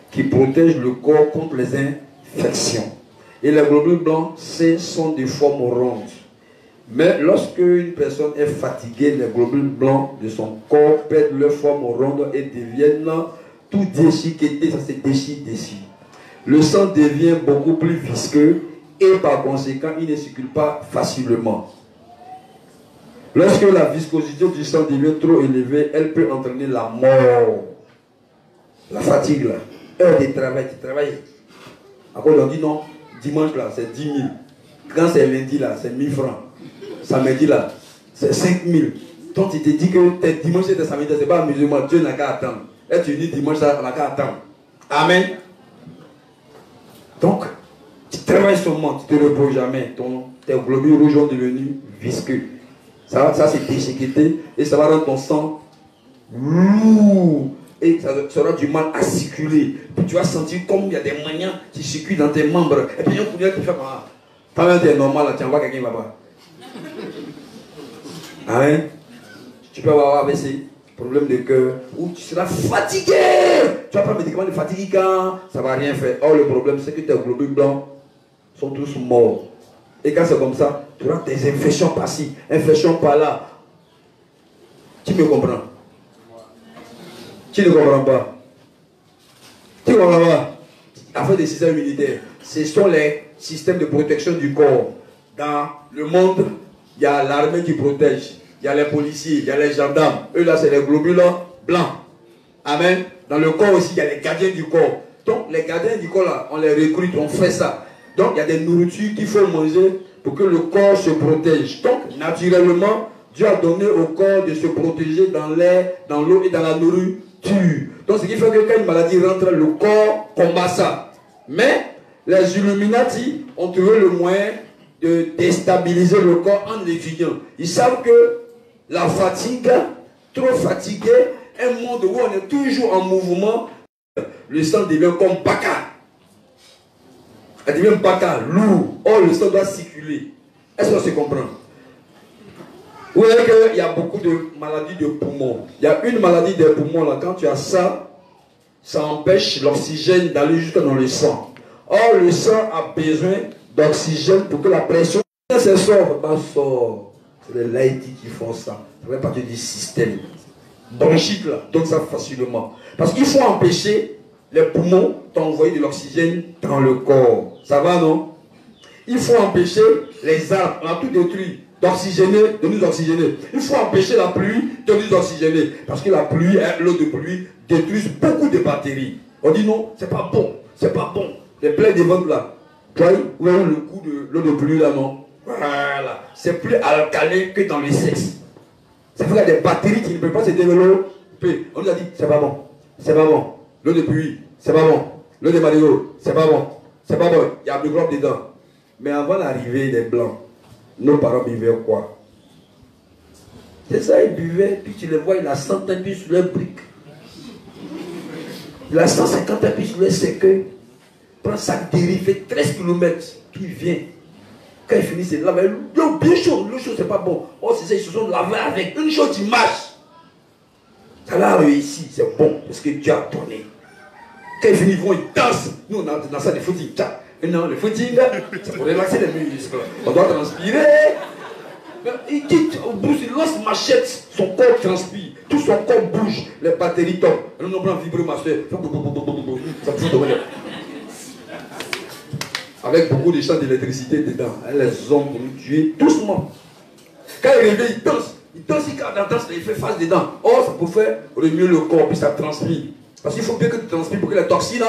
qui protègent le corps contre les infections. Et les globules blancs, ce sont des formes rondes. Mais lorsque une personne est fatiguée, les globules blancs de son corps perdent leur forme ronde et deviennent tout déchiquetés, ça se déchire. Le sang devient beaucoup plus visqueux et par conséquent, il ne circule pas facilement. Lorsque la viscosité du sang devient trop élevée, elle peut entraîner la mort. La fatigue là. heures de travail, tu travailles. Après, on dit non, dimanche là, c'est 10 000. Quand c'est lundi là, c'est 1000 francs. Samedi là, c'est 5 000. Donc tu te dis que tes dimanche et tes samedi, c'est pas musulman, Dieu n'a qu'à attendre. Et tu dis dimanche, ça n'a qu'à attendre. Amen. Donc, tu travailles seulement, tu ne te reposes jamais. Tes globules rouges sont devenus visqueux. Ça c'est déchiqueté et ça va rendre ton sang lourd. Et ça aura du mal à circuler. Puis tu vas sentir comme il y a des manières qui circulent dans tes membres. Et puis il y a un coup de qui fait quoi? Quand tu es normal, là, tu envoies quelqu'un là-bas. Amen. Tu peux avoir AVC, problème de cœur, ou tu seras fatigué. Tu vas prendre un médicament de fatigue quand ça ne va rien faire. Or, le problème, c'est que tes globules blancs sont tous morts. Et quand c'est comme ça, tu auras des infections par-ci, infections par-là. Tu me comprends? Tu ne comprends pas? Tu ne comprends pas? Afin des systèmes immunitaires, ce sont les systèmes de protection du corps. Dans le monde, il y a l'armée qui protège. Il y a les policiers, il y a les gendarmes. Eux là, c'est les globules blancs. Amen. Dans le corps aussi, il y a les gardiens du corps. Donc, les gardiens du corps là, on les recrute, on fait ça. Donc, il y a des nourritures qu'il faut manger pour que le corps se protège. Donc, naturellement, Dieu a donné au corps de se protéger dans l'air, dans l'eau et dans la nourriture. Donc, ce qui fait que quand une maladie rentre, le corps combat ça. Mais, les Illuminati ont trouvé le moyen de déstabiliser le corps en l'étudiant. Ils savent que la fatigue, trop fatigué, un monde où on est toujours en mouvement, le sang devient comme baka. Elle devient baka, lourd. Or, le sang doit circuler. Est-ce qu'on se comprend? Vous voyez qu'il y a beaucoup de maladies de poumons. Il y a une maladie des poumons, là, quand tu as ça, ça empêche l'oxygène d'aller jusque dans le sang. Or, le sang a besoin d'oxygène pour que la pression sort. C'est les laïcs qui font ça. Ça fait partie du système. Bronchite là, donne ça facilement. Parce qu'il faut empêcher les poumons d'envoyer de l'oxygène dans le corps. Ça va, non? Il faut empêcher les arbres, on a tout détruit, d'oxygéner, de nous oxygéner. Il faut empêcher la pluie de nous oxygéner. Parce que la pluie, l'eau de pluie, détruit beaucoup de bactéries. On dit non, c'est pas bon, c'est pas bon. Les plaies de ventre là, vous voyez le coup de l'eau de pluie là, non? Voilà, c'est plus alcalin que dans le sexe. Ça fait qu'il y a des bactéries qui ne peuvent pas se développer. On nous a dit, c'est pas bon, c'est pas bon. L'eau de pluie, c'est pas bon. L'eau de Mario, c'est pas bon, c'est pas bon. Il y a du gros dedans. Mais avant l'arrivée des Blancs, nos parents buvaient quoi? C'est ça, ils buvaient, puis tu les vois, il a 100 appuis sur leur brique. Il a 150 appuis sur leur cercueil. Prend un sac dérivé, 13 km, puis il vient. Quand ils finissent, c'est laver l'eau bien chaud. L'eau chaude, c'est pas bon. Oh, c'est ça, ils se sont lavés avec une chose qui marche. Ça l'a réussi, c'est bon, parce que Dieu a donné. Quand ils finissent, ils vont, ils dansent. Nous, on a dansé des footings. Et non, le footing, c'est pour relaxer les muscles. On doit transpirer. Il quitte, il lance machette, son corps transpire. Tout son corps bouge, les batteries tombent. Et nous, on prend vibrer ma soeur. Ça fout de manière. Avec beaucoup de champs d'électricité dedans. Les hommes pour nous tuer doucement. Quand il réveille, il danse, il fait face dedans. Oh, ça peut faire remuer le corps, puis ça transpire. Parce qu'il faut bien que tu transpires pour que les toxines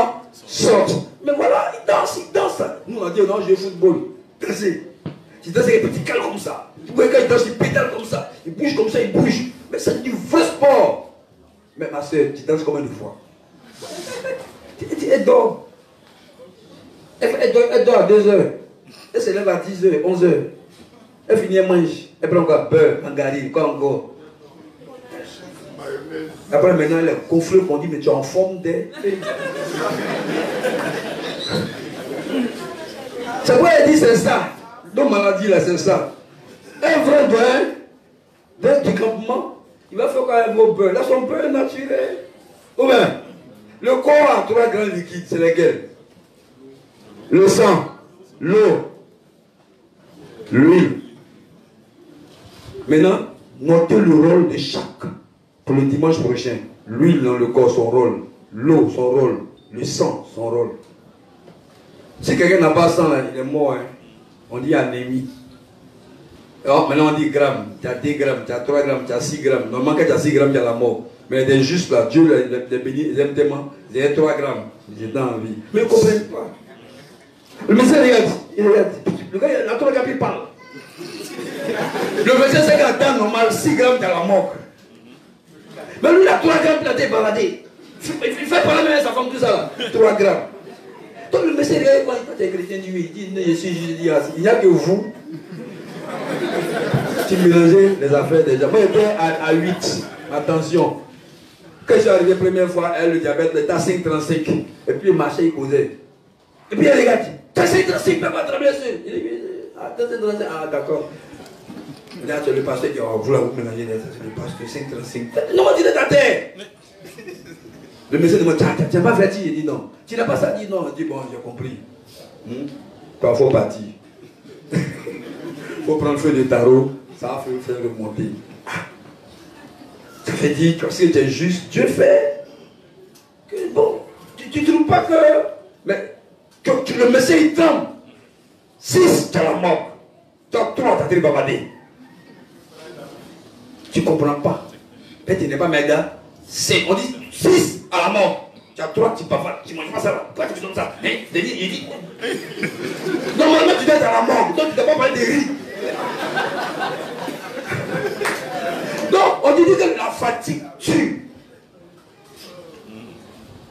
sortent. Mais voilà, il danse. Nous, on a dit, non, je joue au football. Danser. Tu danses avec un petit cal comme ça. Vous voyez, quand il danse, il pédale comme ça. Il bouge comme ça, il bouge. Mais c'est du vrai sport. Mais ma soeur, tu danses combien de fois? Elle dort. Elle dort à 2 heures. Elle se lève à 10 heures, 11 heures. Elle finit, elle mange. Elle prend encore beurre, margarine, quoi encore. Après, maintenant, les conflits qu'on dit, mais tu es en forme d'elle. C'est pourquoi elle dit c'est ça. Donc, maladie là, c'est ça. Un vrai beurre, du campement, il va faire quand même vos beurre. Là, son beurre naturel. Ou bien, le corps a 3 grands liquides, c'est lesquels? Le sang, l'eau, l'huile. Maintenant, notez le rôle de chaque. Pour le dimanche prochain, l'huile dans le corps, son rôle. L'eau, son rôle. Le sang, son rôle. Si quelqu'un n'a pas sang, là, il est mort. Hein. On dit anémie. Alors, maintenant, on dit grammes. Tu as 2 grammes, tu as 3 grammes, tu as 6 grammes. Normalement, quand tu as 6 grammes, tu as la mort. Mais des justes là, Dieu les bénit, ils aiment tellement. Ils aiment 3 grammes. J'étais en vie. Mais ils ne comprennent pas. Le médecin regarde, il regarde. Le gars, il a 3 grammes, il parle. Le médecin, c'est qu'en temps normal, 6 grammes, t'as la mort. Mais lui, il a 3 grammes, il a été baladé. Il fait parler même à sa femme, tout ça là. 3 grammes. Donc le médecin regarde, quand tu es chrétien, il dit, je suis juste dit, il n'y a que vous. Tu mélangeais les affaires déjà. Moi, j'étais à 8. Attention. Quand je suis arrivé la première fois, elle, le diabète, elle était à 5,35. Et puis il marchait, il causait. Et puis elle regarde, tu as 5,35, tu ne peux pas travailler seul. Il dit, ah, 5,35, ah d'accord. Là, tu le pasteur dit, oh, vous mélangez les affaires, le pasteur 5,35. Non, tu es ta terre. Le médecin demande, tu n'as pas fait, il dit non. Tu n'as pas ça, dit non. Il dit, bon, j'ai compris. Parfois, partir. Il faut prendre feu de tarot, ça va faire remonter. Ça fait dire que si tu es juste, Dieu fait que bon, tu ne trouves pas que. Mais que le médecin il tremble. 6, tu as la mort. Tu as 3, tu as été babadé. Tu ne comprends pas. Mais tu n'es pas méga. On dit 6 à la mort. Tu as 3, tu ne manges pas ça. Pourquoi tu fais comme ça? Hein? Il dit. Normalement, tu dois être à la mort. Donc, tu ne dois pas parler de riz. Donc, on dit que la fatigue tue.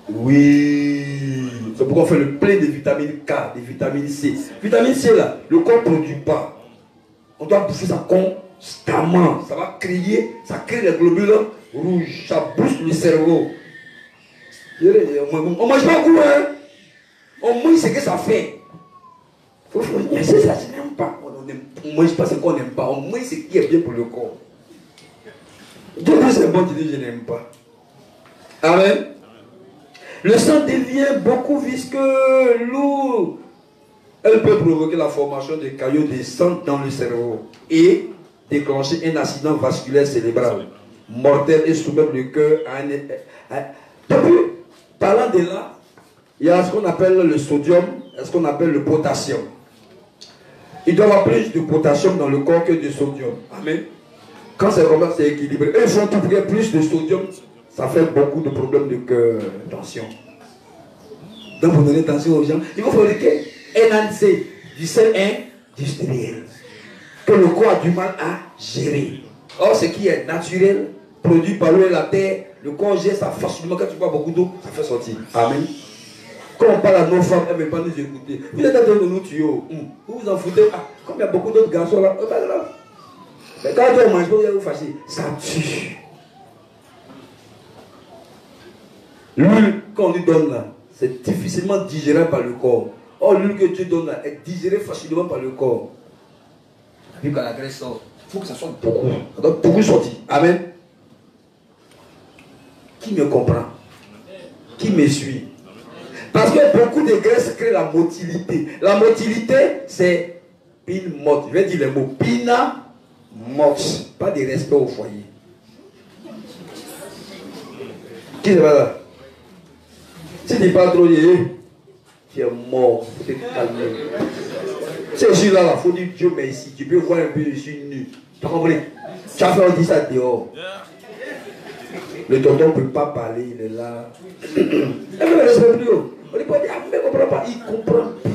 Oui. C'est pourquoi on fait le plein de vitamine K, de vitamine C. Vitamine C, là, le corps ne produit pas. On doit bouffer ça constamment. Ça va créer, ça crée les globules rouges. Ça booste le cerveau. On ne mange pas beaucoup, hein. On mange ce que ça fait. Mais c'est ça, je n'aime pas. On ne mange pas ce qu'on n'aime pas. On mange ce qui est bien pour le corps. Dieu dit c'est bon, tu dis je n'aime pas. Amen. Le sang devient beaucoup visqueux, lourd. Elle peut provoquer la formation de caillots de sang dans le cerveau et déclencher un accident vasculaire cérébral mortel et soumettre le cœur à un. Depuis, parlant de là, il y a ce qu'on appelle le sodium et ce qu'on appelle le potassium. Il doit y avoir plus de potassium dans le corps que de sodium. Amen. Quand c'est comme ça, c'est équilibré. Eux, ils font tout pour qu'il y ait plus de sodium. Ça fait beaucoup de problèmes de cœur, tension. Donc, pour donner tension aux gens, il faut fabriquer NAC, du sel industriel, que le corps a du mal à gérer. Or, ce qui est naturel, produit par l'eau et la terre, le corps gère ça facilement. Quand tu bois beaucoup d'eau, ça fait sortir. Amen. Quand on parle à nos femmes, elles ne veulent pas nous écouter. Vous êtes en train de nous tuer. Vous vous en foutez. Ah, comme il y a beaucoup d'autres garçons là, c'est pas grave. Mais quand on mange, vous allez vous fâcher. Ça tue. L'huile qu'on lui donne là, c'est difficilement digéré par le corps. Or, l'huile que tu donnes là est digérée facilement par le corps. Vu quand la graisse sort, il faut que ça sorte beaucoup. Ça doit beaucoup sortir. Amen. Qui me comprend? Qui me suit? Parce que beaucoup de graisses créent la motilité. La motilité, c'est pine morte. Je vais dire les mots. Pina morte. Pas de respect au foyer. Qui est là? Si tu n'es pas trop lié, tu es mort. Tu es calmé. C'est juste là, il faut dire Dieu merci. Tu peux voir un peu, je suis nu. Tu as compris? Tu as fait, on dit ça dehors. Le tonton ne peut pas parler, il est là. Elle ne me respecte plus. On ne peut pas dire, ah, mais il ne comprend pas. Il comprend bien.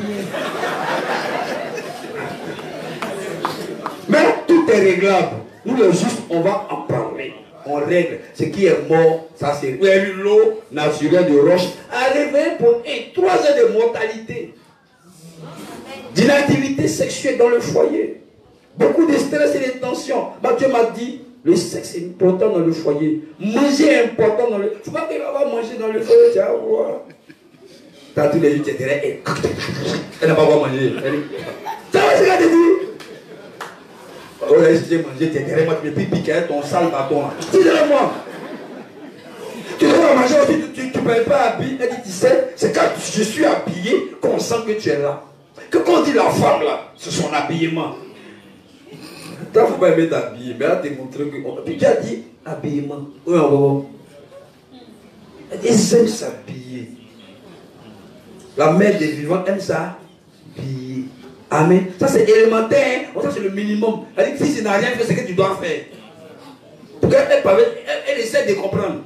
Mais tout est réglable. Nous, les justes, on va en parler. On règle. Ce qui est mort, ça c'est l'eau naturelle de roche. Arrivé pour 3 heures de mortalité. D'inactivité sexuelle dans le foyer. Beaucoup de stress et de tension. Bah, Dieu m'a dit, le sexe est important dans le foyer. Manger est important dans le foyer. Il ne faut pas qu'il va manger dans le foyer, tu vas voir. T'as tous les jours, tu es derrière. Elle n'a pas à manger. Ça va, c'est ce qu'elle te dit. Oh là, si j'ai mangé, tu es derrière moi, tu me piques ton sale bâton. Dis derrière moi. Tu dois manger aussi, tu ne peux pas habiller. Elle dit, tu sais, c'est quand je suis habillé qu'on sent que tu es là. Que quand on dit la femme là, c'est son habillement. Tu ne faut pas aimer t'habiller, mais là, tu montres que. Puis tu as dit habillement. Oui, on va voir. Ils aiment s'habiller. La mère des vivants aime s'habiller. Amen. Ça c'est élémentaire. Ça c'est le minimum. Elle dit que si tu n'as rien fait, c'est ce que tu dois faire. Elle essaie de comprendre.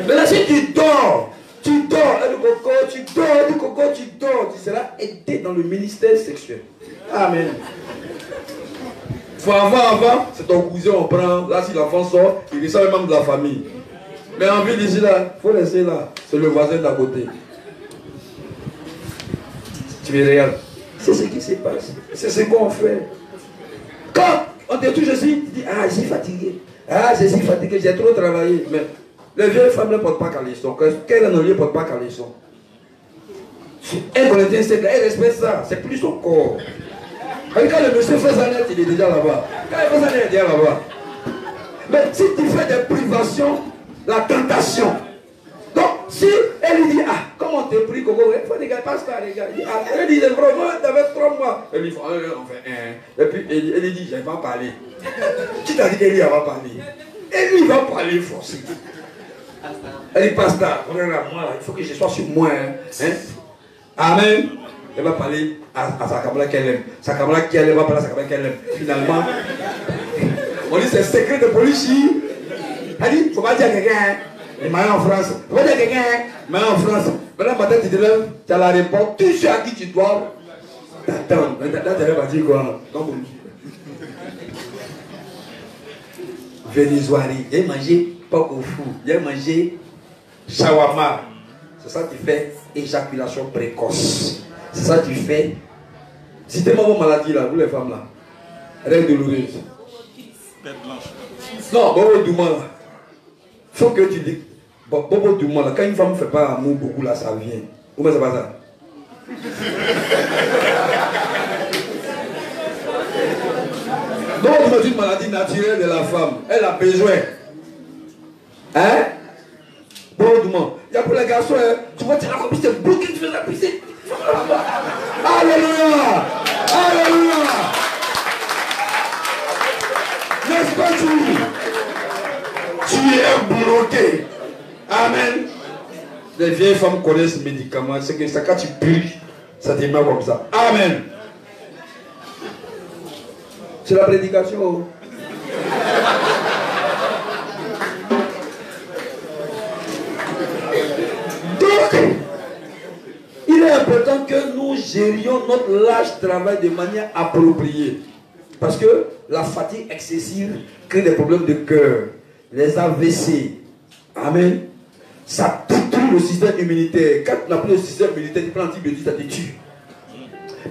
Maintenant, si tu dors, elle dit Coco, tu dors, tu seras aidé dans le ministère sexuel. Amen. Faut avant, c'est ton cousin, on prend. Là, si l'enfant sort, il descend même de la famille. Mais en ville ici, là, il faut laisser là. C'est le voisin d'à côté. Tu es réel. C'est ce qui se passe. C'est ce qu'on fait. Quand on te touche aussi, tu dis, ah, je suis fatigué. Ah, je suis fatigué, j'ai trop travaillé. Mais les vieilles femmes ne portent pas caleçon. Quelle ne ne porte pas caleçon. Un Corinthien, elle respecte ça. C'est plus son corps. Quand le monsieur fait sa lettre, il est déjà là-bas. Quand il fait sa lettre, il est déjà là-bas. Mais si tu fais des privations, la tentation. Donc, si elle lui dit, ah, comment t'es pris, Coco, il faut des gars, passe là, les gars. Elle dit, vraiment, t'avais 3 mois. Elle dit, on fait un. Et puis, elle lui dit, je vais pas parler. Qui t'a dit qu'elle va parler? Et lui, il va parler forcément. Elle dit, pasteur, regarde moi, il faut que je sois sur moi. Hein? Amen. Elle va parler à sa camarade qu'elle aime. Sa camarade qui aime va parler à sa camarade qu'elle aime. Finalement, on dit c'est secret de police. Elle dit, il ne faut pas dire à quelqu'un. Il m'a en France. Il ne faut pas dire à quelqu'un. Il m'a en France. Maintenant, matin, tu te lèves, tu as la réponse. Tu sais à qui tu dois t'attendre. Là, tu vas dire quoi? Vénézuari. Il a mangé porc au four. Il a mangé shawarma. C'est ça qui fait éjaculation précoce. C'est ça qui fait. Si t'es vos maladies là, vous les femmes là, règles douloureuses. Non, Bobo Douma là. Faut que tu dis. Bobo Douma là, quand une femme ne fait pas amour beaucoup là, ça vient. Comment c'est pas ça? Bobo Douma c'est une maladie naturelle de la femme. Elle a besoin. Hein? Bobo Douma. Il y a pour les garçons, hein, tu vois, tu as compris, c'est bloqué, tu fais la piscine. Alléluia! Alléluia! N'est-ce pas tu es bloqué? Amen. Les vieilles femmes connaissent ce médicament. C'est que ça, quand tu pries, ça te met comme ça. Amen. C'est la prédication. Donc, il est important que nous gérions notre large travail de manière appropriée. Parce que la fatigue excessive crée des problèmes de cœur, les AVC. Amen. Ça détruit le système immunitaire. Quand tu n'as plus le système immunitaire, tu prends l'antibiotique, ça te tue.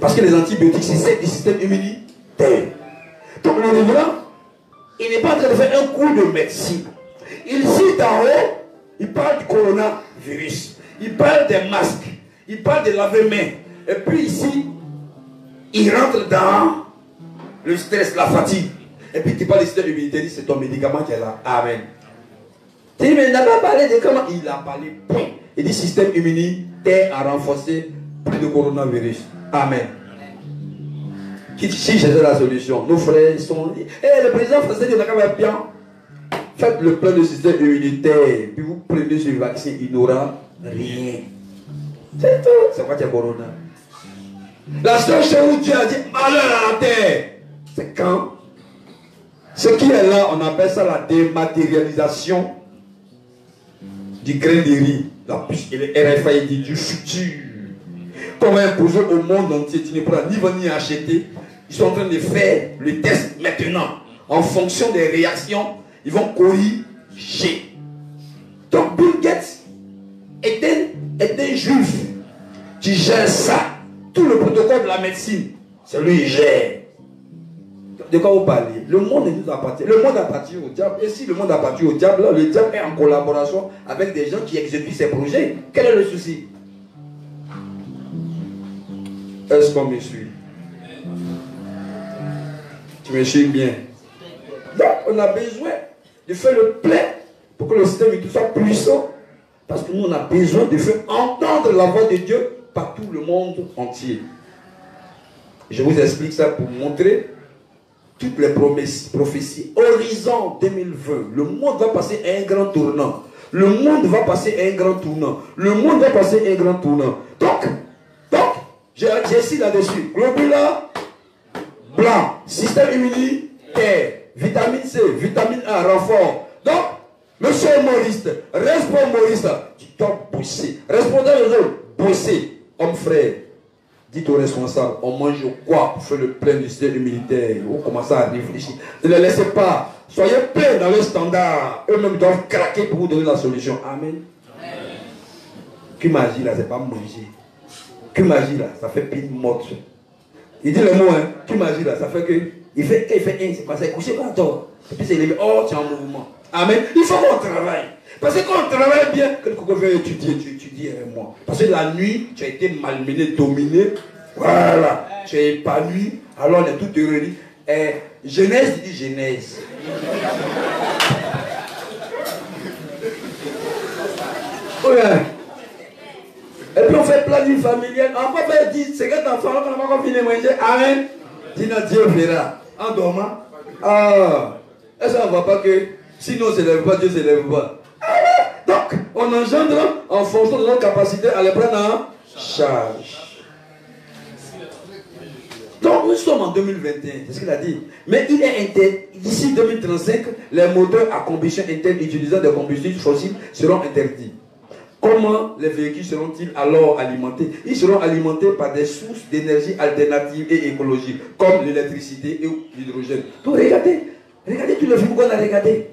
Parce que les antibiotiques, c'est du système immunitaire. Donc le révérend, il n'est pas en train de faire un cours de médecine. Il cite en haut, il parle du coronavirus. Il parle des masques. Il parle de laver mains. Et puis ici, il rentre dans le stress, la fatigue. Et puis tu parles du système immunitaire, c'est ton médicament qui est là. Amen. Tu dis, mais il n'a pas parlé de comment? Il a parlé, point. Il dit système immunitaire à renforcer, plus de coronavirus. Amen. Qui cherche la solution? Nos frères sont... le président français dit, on a quand même bien. Faites le plein de système immunitaire, puis vous prenez ce vaccin, il n'aura rien. C'est tout. C'est quoi qui est corona? La seule chose où Dieu a dit malheur à la terre, c'est quand ce qui est là, on appelle ça la dématérialisation du grain de riz. Et le RFA dit du futur. Qu'on va imposer au monde entier, tu ne pourras ni vendre ni acheter. Ils sont en train de faire le test maintenant. En fonction des réactions, ils vont corriger. Donc Bill Gates est un juif qui gère ça. Tout le protocole de la médecine, c'est lui qui gère. De quoi vous parlez? Le monde nous appartient. Le monde appartient au diable. Et si le monde appartient au diable, là, le diable est en collaboration avec des gens qui exécutent ses projets. Quel est le souci? Est-ce qu'on me suit? Tu me suis bien. Donc, on a besoin de faire le plein pour que le système soit puissant. Parce que nous, on a besoin de faire entendre la voix de Dieu par tout le monde entier. Je vous explique ça pour montrer toutes les prophéties. Horizon 2020. Le monde va passer à un grand tournant. Le monde va passer à un grand tournant. Le monde va passer à un grand tournant. Donc j'ai ici là-dessus. Globula blanc. Système immunitaire. vitamine C, vitamine A, renfort. Donc, monsieur humoriste, reste pas humoriste, tu dois bosser. Responsable des autres, bosser. Homme frère, dites aux responsables, on mange quoi pour faire le plein du système militaire? Vous commencez à réfléchir. Ne les laissez pas. Soyez pleins dans le standard. Eux-mêmes doivent craquer pour vous donner la solution. Amen. Que magie là, c'est pas manger. Que magie là, ça fait pile morte. Il dit le mot, hein. Que magie là, ça fait que. Il fait un, c'est passé coucher par toi. Et puis c'est levé. Oh, tu es en mouvement. Amen. Il faut qu'on travaille. Parce que quand on travaille bien, que quelqu'un veut étudier, tu étudies avec moi. Parce que la nuit, tu as été malmené, dominé. Voilà. Tu es épanoui. Alors on est tout heureux. Genèse, il dit Genèse. Ouais. Et puis on fait planning familial. On va faire 10, 50 enfants, on n'a pas fini de manger. Amen. Dis notre Dieu verra. En dormant. Ah. Est-ce qu'on ne voit pas que sinon on ne s'élève pas, Dieu ne s'élève pas. Donc, on engendre en fonction de notre capacité à les prendre en charge. Donc, nous sommes en 2021, c'est ce qu'il a dit. Mais il est d'ici 2035, les moteurs à combustion interne utilisant des combustibles fossiles seront interdits. Comment les véhicules seront-ils alors alimentés? Ils seront alimentés par des sources d'énergie alternatives et écologiques, comme l'électricité et l'hydrogène. Donc, regardez tous les films qu'on a regardés.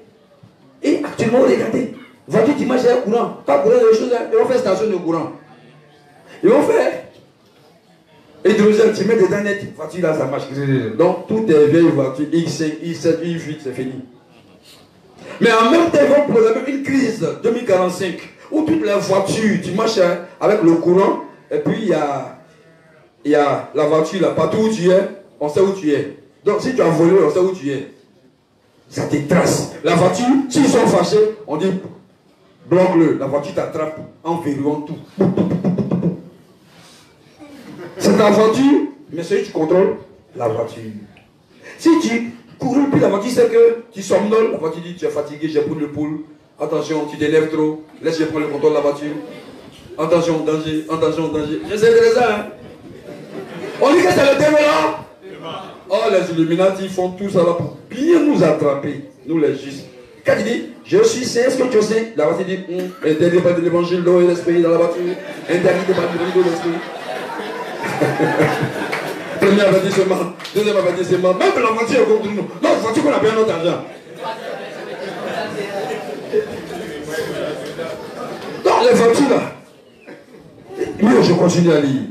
Et actuellement, regardez. Voiture dimanche, il y a un courant. Pas courant de choses, ils vont faire station de courant. Ils vont faire hydrogène, tu mets dedans net, voiture là, ça marche. Donc, toutes les vieilles voitures, X5, I7, I8, c'est fini. Mais en même temps, ils vont programmer une crise 2045 où toutes les voitures, tu marches avec le courant, et puis il y a la voiture là, partout où tu es, on sait où tu es. Donc, si tu as volé, on sait où tu es. Ça te trace. La voiture, s'ils sont fâchés, on dit bloque-le. La voiture t'attrape en verrouillant tout. C'est ta voiture, mais celui tu contrôles la voiture. Si tu cours, puis la voiture sait que tu somnoles, la voiture dit tu es fatigué, j'ai pris le poule. Attention, tu t'élèves trop, laisse-moi prendre le contrôle de la voiture. Attention, danger, attention, danger. Je sais de ça, hein. On dit que c'est le développement. Oh, les Illuminati font tout ça là pour bien nous attraper, nous les justes. Quand il dit, je suis saint, est-ce que tu sais? La voiture dit, interdit par de l'évangile d'eau et l'esprit dans la voiture. Interdit par de l'évangile d'eau et l'esprit. Premier avertissement, deuxième avertissement. Même la voiture est contre nous. Non, la voiture qu'on a payé notre argent. Donc, les voitures là. Oui, je continue à lire.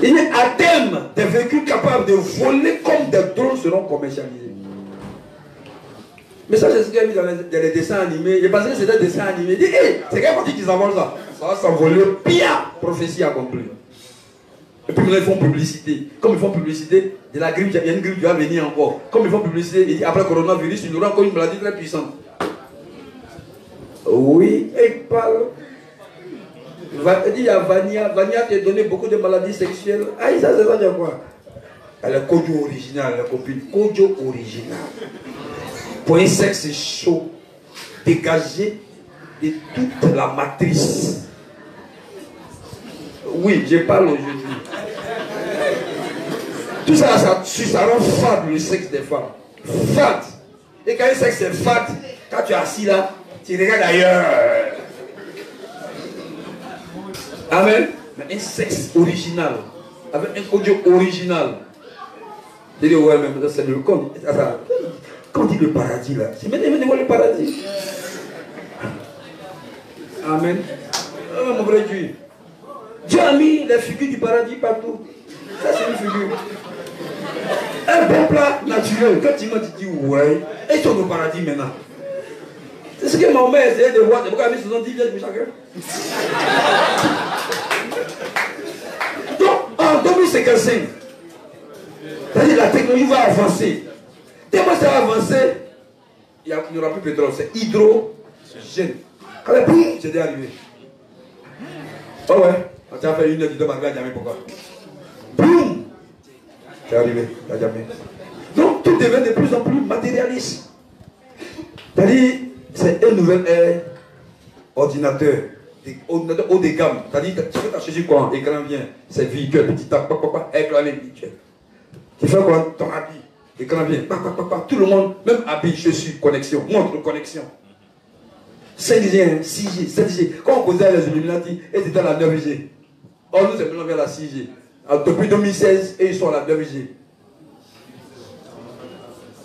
Il est à terme des véhicules capables de voler comme des drones seront commercialisés. Mais ça, c'est ce qu'il y a mis dans les dessins animés. Il pensait que c'était des dessins animés. Il dit, hey, c'est quelle partie qu'ils envolent ça? Ça va s'envoler bien. Prophétie accomplie. Et puis maintenant, ils font publicité. Comme ils font publicité, de la grippe, il y a une grippe qui va venir encore. Comme ils font publicité, il dit, après le coronavirus, il nous aura encore une maladie très puissante. Oui, et il parle. Il dit à Vania, Vania t'a donné beaucoup de maladies sexuelles. Ah, ça c'est ça, tu quoi? Elle est Kojo original, la copine. Kojo original. Pour un sexe chaud, dégagé de toute la matrice. Oui, je parle aujourd'hui. Tout ça, ça rend fade le sexe des femmes. Fade. Et quand le sexe est fade, quand tu es assis là, tu regardes ailleurs. Amen. Mais un sexe original, avec un audio original. Je dis, ouais, mais c'est le con. Quand on dit le paradis là, c'est maintenant le paradis. Amen. Oh, mon vrai Dieu. Dieu a mis les figures du paradis partout. Ça, c'est une figure. Un bon plat naturel. Quand tu m'as dit, ouais, et ils sont au paradis maintenant. C'est ce que ma mère essayait de voir. C'est pourquoi elle a mis 70 pièces pour chacun. Donc, en 2055, c'est-à-dire la technologie va avancer. Tellement ça va avancer, il n'y aura plus de pétrole. C'est hydrogène. Quand le prix, c'est déjà arrivé. Oh ouais, tu as fait une heure du temps, à jamais pourquoi. Boum! C'est arrivé, à jamais. Donc, tout devient de plus en plus matérialiste. C'est-à-dire, c'est un nouvel ordinateur. Haut de gamme. C'est-à-dire, tu peux t'acheter quoi? Écran vient, c'est véhicule, petit tac, écran les véhicules. Tu fais quoi? Ton habit. Écran vient. Tout le monde, même habit, je suis, connexion. Montre connexion. 5G, 6G, 7G. Quand on causait les Illuminati, ils étaient à la 9G. Or, nous, c'est maintenant vers la 6G. Alors, depuis 2016, et ils sont à la 9G.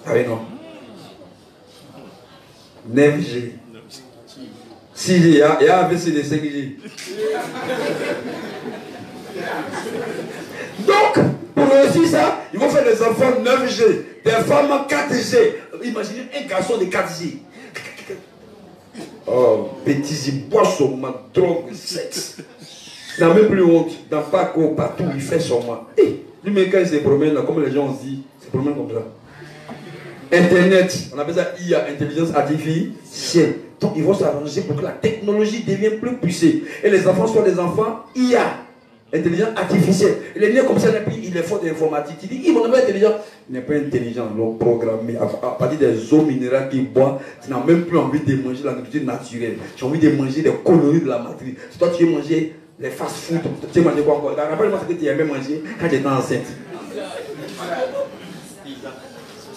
Ah oui, non. 9G. 6G, il y a AVC de 5G. Donc, pour réussir ça, ils vont faire des enfants 9G, des femmes 4G. Imaginez un garçon de 4G. Oh, bêtises, boisson, drogue, sexe. Il n'a même plus honte. Dans Paco, partout, il fait son mal. Et lui-même, quand il se promène, là, comme les gens se disent, il se promène comme ça. Internet, on appelle ça IA, intelligence artificielle. Donc, ils vont s'arranger pour que la technologie devienne plus poussée. Et les enfants soient des enfants IA, intelligence artificielle. Il est né comme ça, et puis il est fort d'informatique. Il dit, il n'est pas intelligent. Il n'est pas intelligent, donc programmé. À partir des eaux minérales qu'il boit, tu n'as même plus envie de manger la nourriture naturelle. Tu as envie de manger des coloris de la matrice. Si toi, tu veux manger les fast-food, tu veux manger quoi encore? Rappelle-moi ce que tu aimais manger quand tu étais enceinte.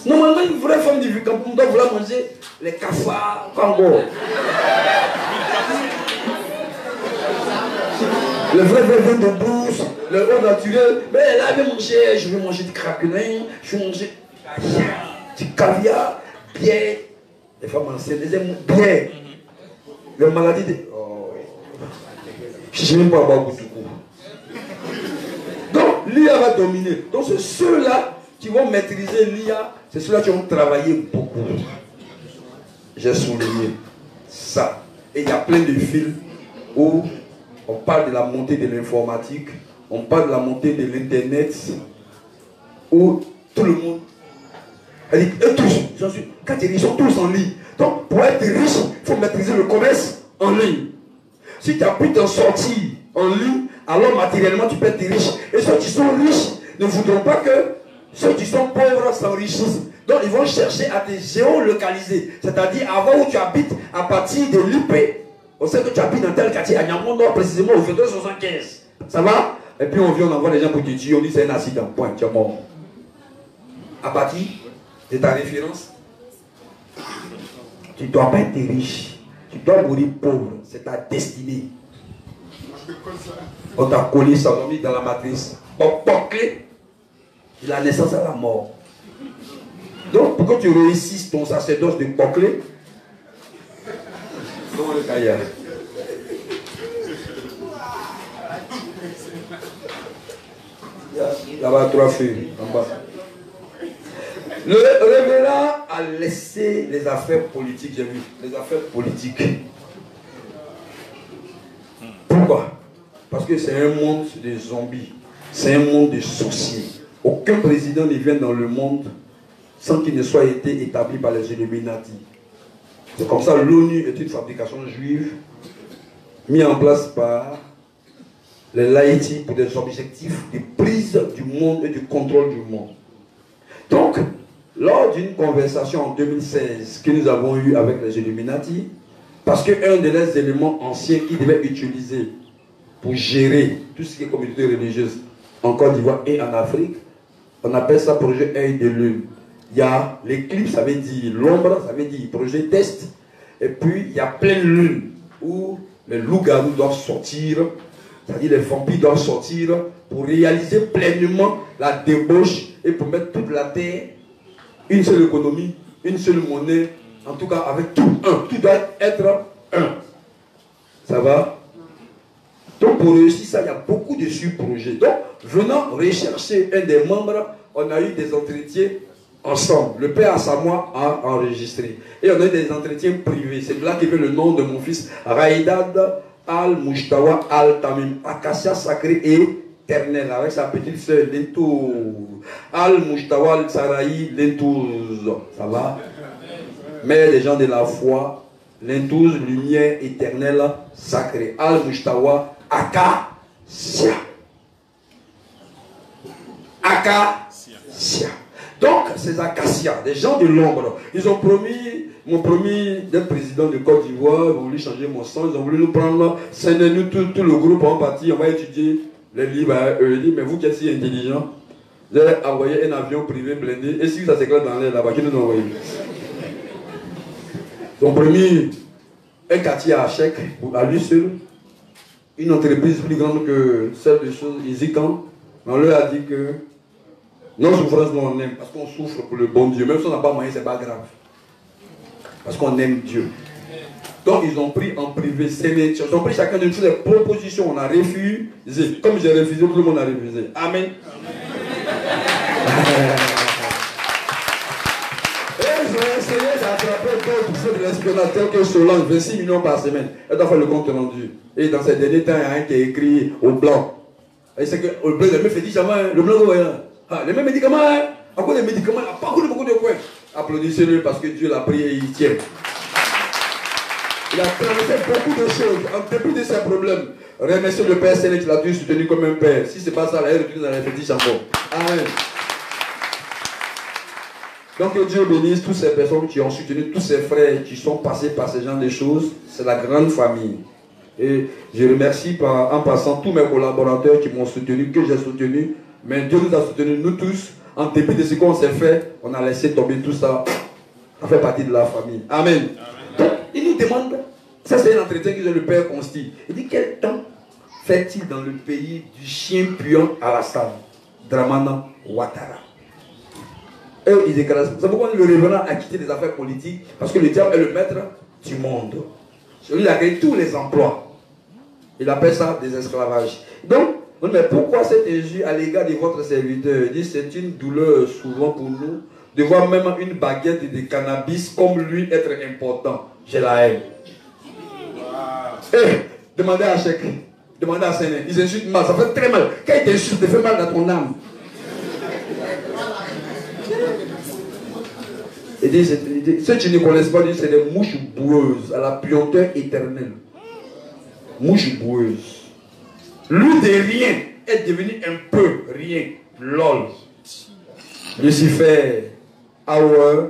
Normalement, une vraie femme du Vicampon doit vouloir manger les cafards, Congo. Le vrai vin de brousse, le eau naturel. Mais là, je vais manger du craquelin, je vais manger du caviar, bière. Les femmes enceintes, elles aiment bière. Les maladies de... Oh. Je n'aime pas boire beaucoup. Donc, l'IA va dominer. Donc, c'est ceux-là qui vont maîtriser l'IA, c'est ceux-là qui vont travailler beaucoup. J'ai souligné ça. Et il y a plein de films où on parle de la montée de l'informatique, on parle de la montée de l'Internet, où tout le monde, eux tous, quand ils sont tous en ligne. Donc, pour être riche, il faut maîtriser le commerce en ligne. Si tu as pu t'en sortir en ligne, alors matériellement, tu peux être riche. Et ceux qui sont riches ne voudront pas que ceux qui sont pauvres s'enrichissent. Donc, ils vont chercher à te géolocaliser. C'est-à-dire, avant où tu habites, à partir de l'IP, on sait que tu habites dans tel quartier, à Niamey, précisément au Fédéral 75. Ça va? Et puis, on vient, on envoie les gens pour te tuer, on dit c'est un accident. Point, tu es mort. À partir de ta référence, tu ne dois pas être riche. Tu dois mourir pauvre. C'est ta destinée. On t'a collé ça, on a mis dans la matrice. Clé de la naissance à la mort. Donc, pour que tu réussisses ton sacerdoce de Poclé, comment le cahier? Là-bas, 3 feuilles, en bas. Le révérend a laissé les affaires politiques, j'ai vu, les affaires politiques. Pourquoi? Parce que c'est un monde de zombies, c'est un monde de sorciers. Aucun président ne vient dans le monde sans qu'il ne soit été établi par les Illuminati. C'est comme ça, l'ONU est une fabrication juive mise en place par les laïcs pour des objectifs de prise du monde et du contrôle du monde. Donc, lors d'une conversation en 2016 que nous avons eue avec les Illuminati, parce qu'un des éléments anciens qu'ils devaient utiliser pour gérer tout ce qui est communauté religieuse en Côte d'Ivoire et en Afrique, on appelle ça projet œil de lune. Il y a l'éclipse, ça veut dire l'ombre, ça veut dire projet test. Et puis, il y a pleine lune où les loups-garous doivent sortir, c'est-à-dire les vampires doivent sortir pour réaliser pleinement la débauche et pour mettre toute la terre, une seule économie, une seule monnaie, en tout cas avec tout un. Tout doit être un. Ça va? Donc, pour réussir ça, il y a beaucoup de sous-projets. Donc, venant rechercher un des membres, on a eu des entretiens ensemble. Le père Asamoah a enregistré. Et on a eu des entretiens privés. C'est de là qu'il veut le nom de mon fils, Raïdad Al-Mujtawa Al-Tamim, Acacia sacré et éternel, avec sa petite sœur Lentouz. Al-Mujtawa Al-Saraï Lentouz. Ça va? Mère des gens de la foi, Lentouz, lumière éternelle, sacrée. Al-Mujtawa Acacia. Acacia. Donc, ces acacias, des gens de l'ombre, ils ont promis, m'ont promis d'être président de Côte d'Ivoire, ils ont voulu changer mon sang, ils ont voulu nous prendre, c'est nous tout le groupe en partie, on va étudier les livres à eux. Ils disent, mais vous qui êtes si intelligents, J'ai envoyé un avion privé blindé. Et si ça s'éclate dans l'air, la voiture nous a envoyé. Ils ont promis un quartier à Hachek, à lui seul. Une entreprise plus grande que celle de choses Isican. Mais on leur a dit que nos souffrances, nous on aime. Parce qu'on souffre pour le bon Dieu. Même si on n'a pas moyen, ce n'est pas grave. Parce qu'on aime Dieu. Donc ils ont pris en privé, ils ont pris chacun de nous des propositions, on a refusé. Comme j'ai refusé, tout le monde a refusé. Amen. Et ils ont essayé d'attraper d'autres ceux de l'espionnage tel que Solange, 26 millions par semaine. Elle doit faire le compte rendu. Et dans ces derniers temps, il y a un qui a écrit au blanc. Et c'est que le blanc, le meuf dit jamais, le blanc, les mêmes médicaments, à quoi des médicaments, il n'y a pas beaucoup de coins. Applaudissez-le parce que Dieu l'a pris et il tient. Il a traversé beaucoup de choses, en dépit de ses problèmes. Remerciez le Père Céleste qui l'a toujours soutenu comme un père. Si ce n'est pas ça, elle retourne dans les petits chambons. Amen. Donc que Dieu bénisse toutes ces personnes qui ont soutenu, tous ces frères qui sont passés par ce genre de choses. C'est la grande famille. Et je remercie en passant tous mes collaborateurs qui m'ont soutenu, que j'ai soutenu. Mais Dieu nous a soutenus, nous tous. En dépit de ce qu'on s'est fait, on a laissé tomber tout ça. Ça fait partie de la famille. Amen. Donc, il nous demande, ça c'est un entretien que le Père Consti. Il dit, quel temps fait-il dans le pays du chien puant à la salle? Dramana Ouattara. Eux, ils écrasent. C'est pourquoi le révérend a quitté les affaires politiques, parce que le diable est le maître du monde. Lui, il a créé tous les emplois. Il appelle ça des esclavages. Donc, mais pourquoi cette injure à l'égard de votre serviteur? Il dit, c'est une douleur souvent pour nous de voir même une baguette de cannabis comme lui être important. J'ai la haine. Wow. Demandez à Chèque, demandez à Séné. Ils insultent mal, ça fait très mal. Quand ils t'insultent, ça fait mal dans ton âme. Il dit, ceux qui ne connaissent pas, c'est des mouches boueuses à la puanteur éternelle. Mouches boueuses. Lui de rien est devenu un peu rien. Lol. Lucifer, our,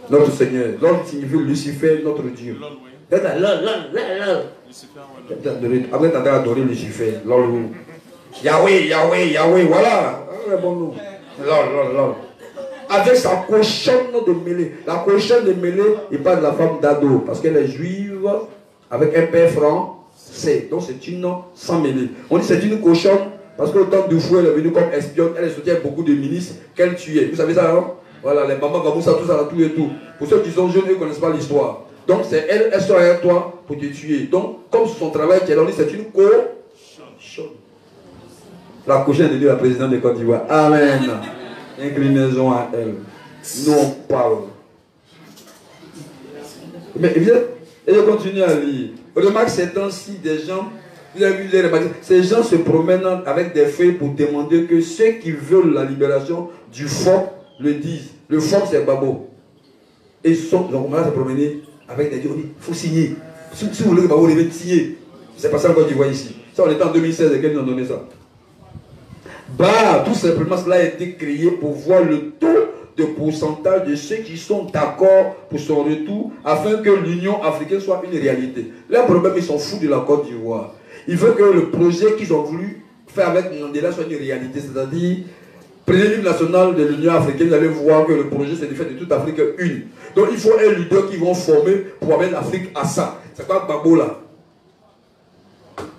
notre Seigneur. Lol signifie Lucifer, notre Dieu. Après, t'as adoré Lucifer. Lol. Yahweh, Yahweh, Yahweh, voilà. Bon nom. Lol, lol. Avec sa cochonne de mêlée. La cochonne de mêlée, il parle de la femme d'Ado. Parce qu'elle est juive avec un père franc. Donc c'est une sans mêlée. On dit c'est une cochonne parce que le temps du fou elle est venue comme espionne, elle est sortie avec beaucoup de ministres qu'elle tuait. Vous savez ça, hein? Voilà, les mamans Gamoussa, tout ça, tout et tout. Pour ceux qui sont jeunes, ils ne connaissent pas l'histoire. Donc c'est elle, elle sort avec toi pour te tuer. Donc, comme son travail qui est là, on dit c'est une cochonne. La cochonne est devenue la présidente de Côte d'Ivoire. Amen. Inclinaison à elle. Nous on parle. Mais et je continue à lire. Remarque ces temps-ci, des gens, vous avez vu les remarques, ces gens se promènent avec des feuilles pour demander que ceux qui veulent la libération du phoque le disent. Le phoque c'est Babo. Et ils ont commencé à se promener avec des gens, il faut signer. Si vous voulez que Babo revienne, signer. C'est pas ça qu'on voit ici. Ça on était en 2016 et qu'ils nous ont donné ça. Bah, tout simplement cela a été créé pour voir le taux de pourcentage de ceux qui sont d'accord pour son retour afin que l'Union africaine soit une réalité. Leur problème, ils sont fous de la Côte d'Ivoire. Ils veulent que le projet qu'ils ont voulu faire avec Mandela soit une réalité. C'est-à-dire, prenez l'hymne national de l'Union africaine, vous allez voir que le projet c'est de faire de toute Afrique une. Donc il faut un leader qui vont former pour amener l'Afrique à ça. C'est quoi Babo là?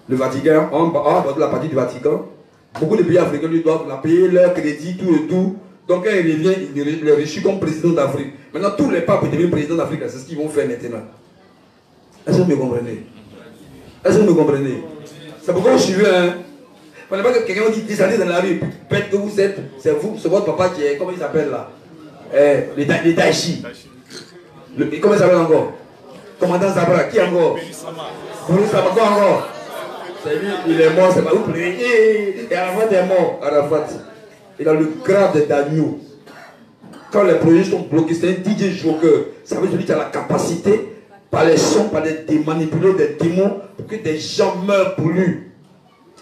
Le Vatican, en bas de la partie du Vatican, beaucoup de pays africains lui doivent la payer leur crédit, tout et tout. Donc quand il revient, il est reçu comme président d'Afrique. Maintenant, tous les papes deviennent président d'Afrique. C'est ce qu'ils vont faire maintenant. Est-ce que vous me comprenez? Est-ce que vous me comprenez? C'est pourquoi je suis hein. Il ne faut pas que quelqu'un dit descendez dans la rue. Peut-être que vous êtes, c'est vous, c'est votre papa qui est, comment il s'appelle là? Les Taichi. Comment il s'appelle encore? Commandant Zabra, qui encore? Boulou Sama, quoi encore? C'est lui, il est mort, c'est pas vous priez. Et Arafat est mort. Arafat. Il a le grade d'agneau. Quand les projets sont bloqués, c'est un DJ joker. Ça veut dire qu'il a la capacité, par les sons, par des manipuler des démons, pour que des gens meurent pour lui.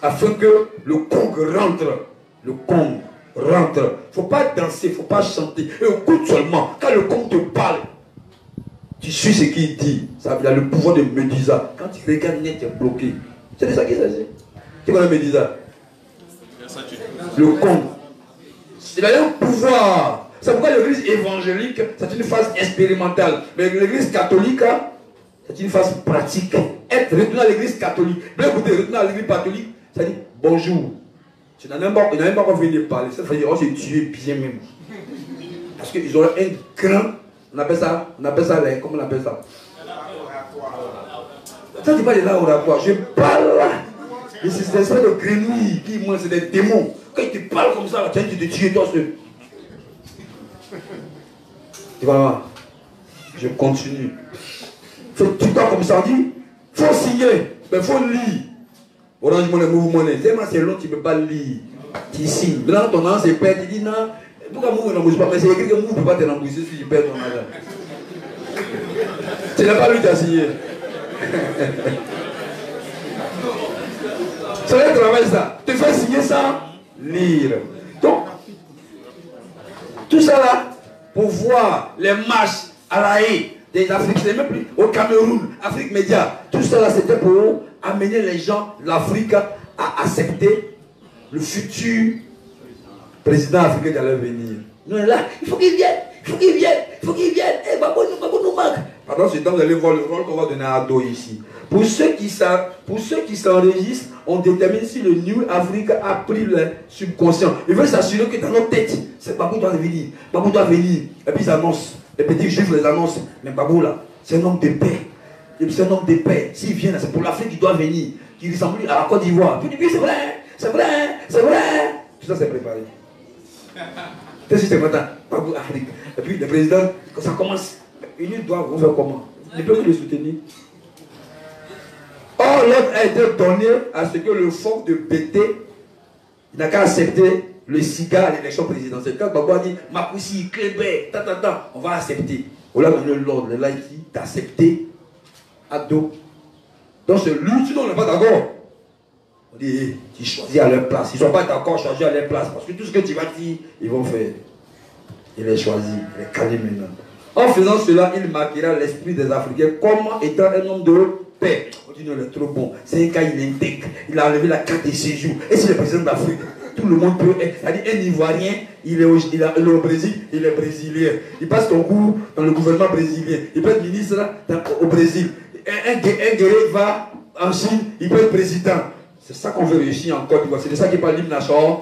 Afin que le Kong rentre. Le Kong rentre. Il ne faut pas danser, il ne faut pas chanter. Et écoute seulement. Quand le Kong te parle, tu suis ce qu'il dit. Ça a le pouvoir de Médusa. Quand tu regardes net, tu es bloqué. C'est de ça qu'il s'agit. Tu connais Médusa? Le Kong. Il a un pouvoir. C'est pourquoi l'église évangélique, c'est une phase expérimentale. Mais l'église catholique, c'est une phase pratique. Être retourné à l'église catholique. Bien écoutez, retourner à l'église catholique, ça dit bonjour. Tu n'as même pas venir parler. Ça veut dire, oh, c'est Dieu bien même. Parce qu'ils ont un grand, on appelle ça, comment on appelle ça? Ça, tu parles de là oratoire. Je parle là. Et c'est des espèces de grenouilles qui, moi, c'est des démons. Quand ils te parlent comme ça, tu as dit de tuer toi seul. Tu vois, je continue. Tu dois comme ça, on dit, il faut signer, mais il faut lire. Orange Money, Move Money, c'est long, tu ne peux pas lire. Tu signes. Maintenant, ton nom, c'est père, tu dis non, pourquoi Move ne bouge pas? Mais c'est écrit que Move ne peut pas te rembourser si tu perds ton argent. Tu n'as pas lui qui a signé. C'est le travail ça. Tu fais signer ça, lire. Donc, tout ça là, pour voir les marches à la haie des Africains, même plus au Cameroun, Afrique Média, tout ça là, c'était pour amener les gens de l'Afrique à accepter le futur président africain qui allait venir. Nous, on est là, il faut qu'il vienne, il faut qu'il vienne, il faut qu'il vienne. Eh, Babou nous manque. Pendant ce temps, vous allez voir le rôle qu'on va donner à Ado ici. Pour ceux qui s'enregistrent, on détermine si le New Africa a pris le subconscient. Ils veulent s'assurer que dans notre tête, c'est Babou doit venir. Babou doit venir. Et puis ils annoncent. Les petits juifs les annoncent. Mais Babou là, c'est un homme de paix. C'est un homme de paix. S'il vient là, c'est pour l'Afrique qu'il doit venir. Qui ressemble à la Côte d'Ivoire. Puis c'est vrai, c'est vrai, c'est vrai. Tout ça c'est préparé. Qu'est-ce que c'est maintenant? Babou Afrique. Et puis le président, quand ça commence, il doit faire comment? Il peut que le soutenir. Or, l'ordre a été donné à ce que le phoque de Bété n'a qu'à accepter le cigare à l'élection présidentielle. Quand Babou a dit Makoussi, Klébé, on va accepter. On a donné l'ordre là ici d'accepter Ado. Donc c'est lui, sinon on n'est pas d'accord. On dit, tu choisis à leur place. Ils ne sont pas d'accord, choisir à leur place. Parce que tout ce que tu vas dire, ils vont faire. Il les choisi, il les calé maintenant. En faisant cela, il marquera l'esprit des Africains comme étant un homme de paix. On dit non, il est trop bon. C'est un cas, il est intègre. Il a enlevé la carte de séjour. Et c'est le président d'Afrique. Tout le monde peut être. C'est-à-dire un Ivoirien, il est au Brésil, il est brésilien. Il passe son cours dans le gouvernement brésilien. Il peut être ministre au Brésil. Un guerrier va en Chine, il peut être président. C'est ça qu'on veut réussir en Côte d'Ivoire. C'est de ça qu'il parle l'hymne national.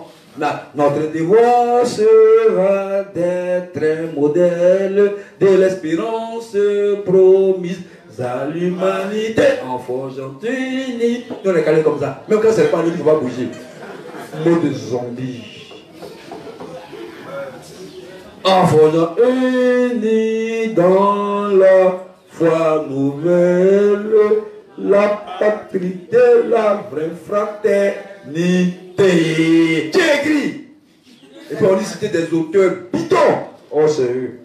Notre devoir sera d'être un modèle de l'espérance promise à l'humanité en forgeant unis. Nous on est calés comme ça. Même quand c'est pas lui, il ne faut pas bouger. Mot de zombie. En forgeant unis dans la foi nouvelle, la patrie de la vraie fraternité. Qui écrit? Et puis on dit c'était des auteurs bidons. Oh, c'est eux.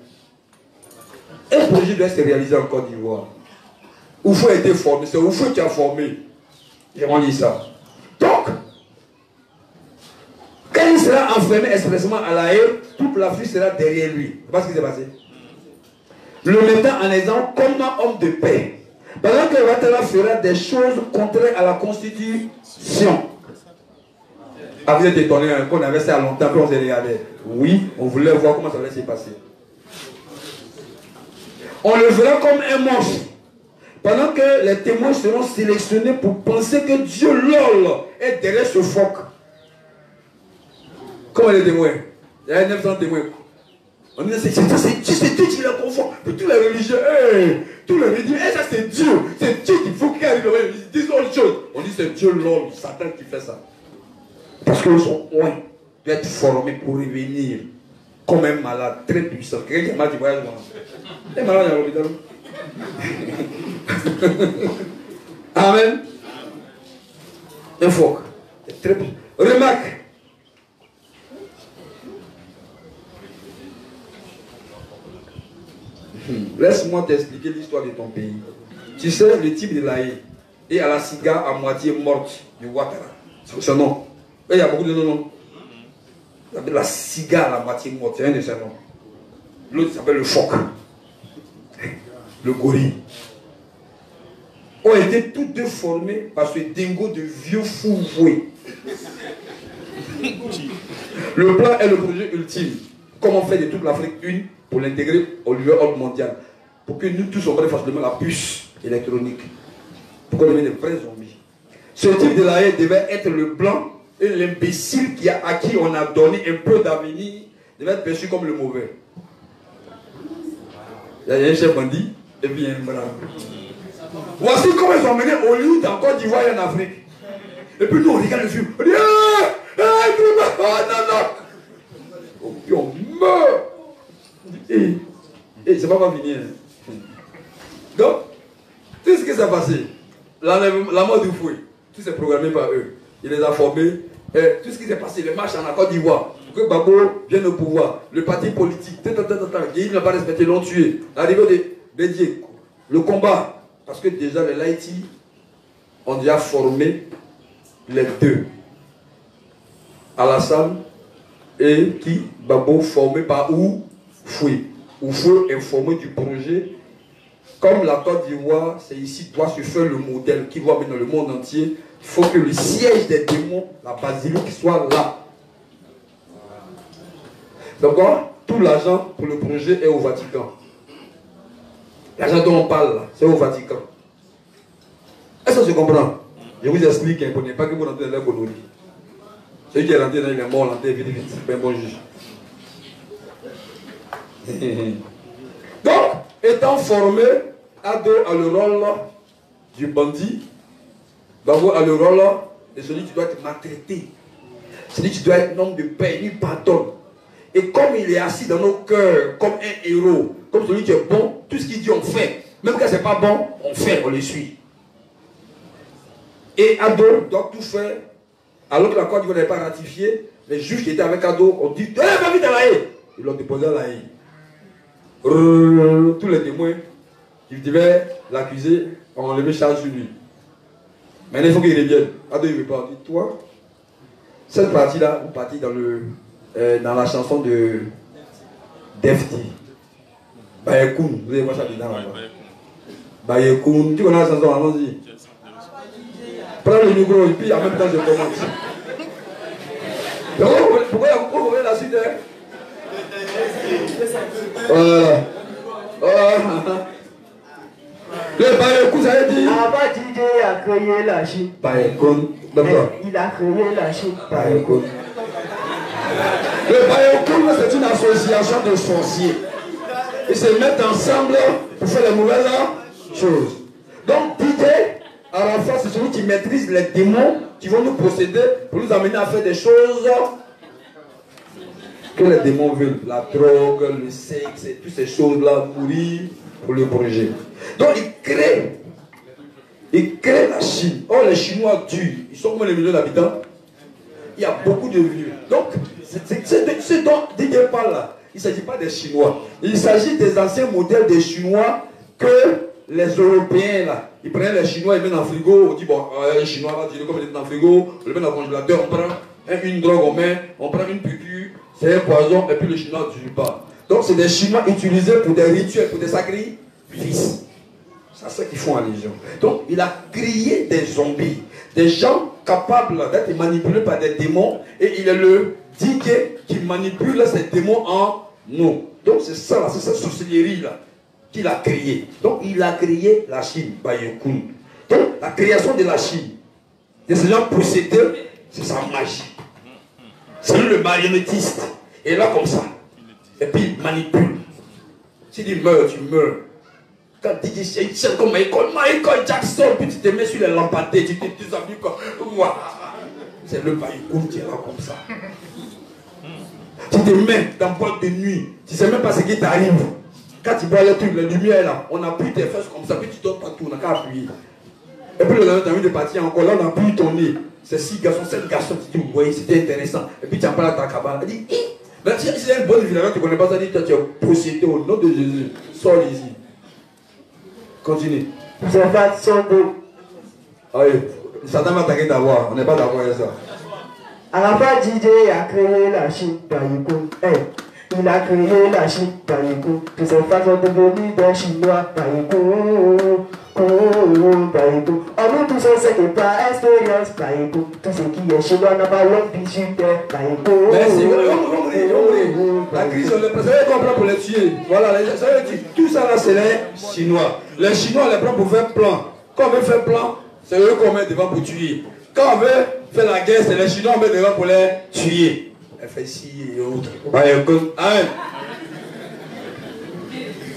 Un projet doit se réaliser en Côte d'Ivoire. Oufou a été formé, c'est Oufou qui a formé. Et on dit ça. Donc, quand il sera enfermé expressément à la haie, toute l'Afrique sera derrière lui. C'est pas ce qui s'est passé. Le mettant en exemple comme un homme de paix. Pendant que Ouattara fera des choses contraires à la Constitution. Ah, vous êtes étonné qu'on avait ça longtemps, puis on s'est regardé. Oui, on voulait voir comment ça allait se passer. On le verra comme un monstre. Pendant que les témoins seront sélectionnés pour penser que Dieu, lol, est derrière ce phoque. Comment les témoins? Il y a 900 témoins. On dit, c'est Dieu qui les confond. Puis tous les religieux, tous les religieux, ça c'est Dieu. C'est Dieu qu'il faut qu'il arrive. Ils disent autre chose. On dit, c'est Dieu, lol, Satan qui fait ça. Parce qu'ils sont loin d'être formés pour revenir comme un malade très puissant. Quelqu'un qui est malade, il voyage loin. Il est malade à l'hôpital. Amen. Un phoque. Très puissant. Remarque. Laisse-moi t'expliquer l'histoire de ton pays. Tu sais le type de l'Aïe et à la cigare à moitié morte du Ouattara. C'est son nom. Il y a beaucoup de noms. Il s'appelle la cigare à moitié morte, c'est un de ses noms. L'autre s'appelle le phoque. Le gorille. Ont été tous deux formés par ce dingo de vieux fou voué. Le plan est le projet ultime. Comment faire de toute l'Afrique une pour l'intégrer au niveau ordre mondial. Pour que nous tous, on prenne facilement la puce électronique. Pour qu'on devienne des vrais zombies. Ce type de laïc devait être le blanc et l'imbécile à qui on a donné un peu d'avenir devait être perçu comme le mauvais. Il y a un chef bandit et puis il y a un blanc. Voici comment ils sont menés au Hollywood en Côte d'Ivoire et en Afrique. Et puis nous on regarde le film. On dit oh non non. Oh, puis on meurt. Et c'est pas fini. Hein. Donc, tout ce qui s'est passé, la mort du fouet, tout s'est programmé par eux. Il les a formés. Et tout ce qui s'est passé, les marches en Côte d'Ivoire, pour que Gbagbo vienne au pouvoir, le parti politique, il n'a pas respecté, l'ont tué. L'arrivée des Dié, le combat, parce que déjà les Laïti ont déjà formé les deux. Alassane et qui Gbagbo formé par Fouet. Fouet est formé du projet. Comme la Côte d'Ivoire, c'est ici, doit se faire le modèle qui doit venir dans le monde entier. Il faut que le siège des démons, la basilique, soit là. Donc, tout l'argent pour le projet est au Vatican. L'argent dont on parle, c'est au Vatican. Est-ce que je comprends? Je vous explique, il ne pas que vous rentrez dans la colonie. Celui qui est rentré dans les morts, l'entrée, vite, c'est pas un bon juge. Donc, étant formé, Ado a le rôle du bandit, Gbagbo a le rôle de celui qui doit être maltraité, celui qui doit être un homme de paix, il pardonne. Et comme il est assis dans nos cœurs comme un héros, comme celui qui est bon, tout ce qu'il dit on fait. Même quand c'est pas bon, on fait, on le suit. Et Ado doit tout faire, alors que la Côte d'Ivoire n'avait pas ratifié, les juges qui étaient avec Ado ont dit va vite à la haie. Ils l'ont déposé à la haie. Tous les témoins qui devaient l'accuser ont enlevé charge sur lui. Maintenant il faut qu'il revienne. Ado il ne veut pas. On dit toi, cette partie-là, vous partez dans la chanson de Defty. Bayekoun, vous allez voir ça dedans là. Bayekoun, tu connais la chanson, allons-y. Prends le micro et puis en même temps je commence. Pourquoi vous voulez la suite? Voilà. Le Bayekoun, ça veut dire. Avant DJ a créé la Chine. Bayekoun, d'accord. Il a créé la Chine. Bayekoun. Le Bayekoun, c'est une association de sorciers. Ils se mettent ensemble pour faire les mauvaises choses. Donc, DJ, à la fois, c'est celui qui maîtrise les démons qui vont nous posséder pour nous amener à faire des choses que les démons veulent. La drogue, le sexe, et toutes ces choses-là, mourir pour le projet. Donc, il crée la Chine. Oh, les Chinois tuent. Ils sont combien de millions d'habitants? Il y a beaucoup de vieux. Donc, ce dont DJ parle là, il ne s'agit pas des Chinois. Il s'agit des anciens modèles des Chinois que les Européens là, ils prennent les Chinois, ils mettent dans le frigo, on dit bon, les Chinois là, comme ils mettent dans le frigo, on le met dans le congélateur, on prend une drogue, on prend une piqûre, c'est un poison, et puis le Chinois ne tue pas. Donc c'est des Chinois utilisés pour des rituels, pour des sacrifices. C'est ça qu'ils font à Légion. Donc il a créé des zombies, des gens capables d'être manipulés par des démons, et il est le DJ qui manipule ces démons en nous. Donc c'est ça, c'est cette sorcellerie là qu'il a créé. Donc il a créé la Chine, Bayekoun. Donc la création de la Chine, de ces gens possédés, c'est sa magie. C'est lui le marionnettiste. Et là comme ça. Et puis il manipule. S'il dit meurs, tu meurs. Quand il dit c'est comme Michael Jackson, puis tu te mets sur les lampadaires, tu te déshabilles comme. C'est le Bayekoun qui est là comme ça. Tu te mets dans boîte de nuit, tu ne sais même pas ce qui t'arrive. Quand tu vois le truc, la lumière là, on appuie tes fesses comme ça, puis tu donnes partout, on n'a qu'à appuyer. Et puis le lendemain, tu as envie de partir encore, là on appuie ton nez. C'est 6 garçons, 7 garçons, tu dis, oui, c'était intéressant. Et puis tu en parles à ta cabane, elle dit, mais si c'est une bonne vie, tu ne connais pas ça, dit, toi tu es possédé au nom de Jésus. Sors ici. Continue. C'est pas son dos. Ah oui, Satan va t'attaquer d'avoir, on n'est pas d'accord avec ça. À la fin, DJ a créé la Chine, Bayekoun. Il a créé la Chine, Bayekoun. De cette façon devenue des Chinois, Bayekoun. On nous tous on sait que par expérience, tout ce qui est chinois n'a pas l'homme bijutaire. Merci. La crise, on les prend pour les tuer. Voilà, ça veut dire, tout ça là, c'est les Chinois. Les Chinois, on les prend pour faire plan. Quand on veut faire plan, c'est eux qu'on met devant pour tuer. Quand on veut faire la guerre, c'est les Chinois qu'on met devant pour les tuer. FSI et autres. Amen.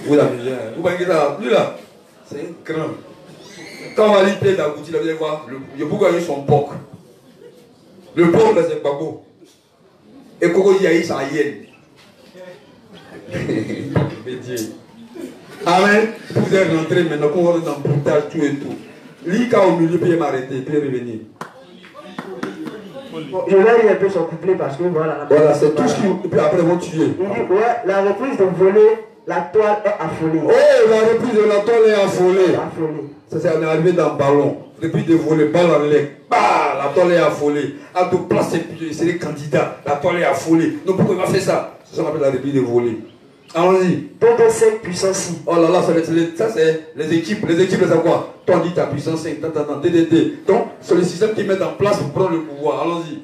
Vous l'avez bien. Vous voyez ça, lui là, c'est un grand. Quand on va lui payer d'Agouti, vous allez voir, il faut gagner son porc. Le porc, là, c'est pas beau. Et Koko Yahi, ça hyène. Amen. Vous êtes rentré maintenant, qu'on va dans le boutage, tout et tout. Lui, quand au milieu, peut m'arrêter, il peut revenir. Bon, je vais lire un peu son couplet parce que voilà. Voilà, c'est tout ce qui. Et puis après, ils vont tuer. Il dit, ouais, la reprise de voler, la toile est affolée. Oh, la reprise de la toile est affolée. Affolée. Ça, c'est on est arrivé dans le ballon. Reprise de voler, balle en l'air. Bah, la toile est affolée. À deux places, c'est les candidats. La toile est affolée. Donc pourquoi il va faire ça? C'est ça qu'on appelle la reprise de voler. Allons-y. Donc 5 puissance 6. Oh là là, ça c'est les équipes. Les équipes, c'est quoi? Toi, on dit ta puissance 5, DDD. Donc, c'est le système qui met en place pour prendre le pouvoir. Allons-y.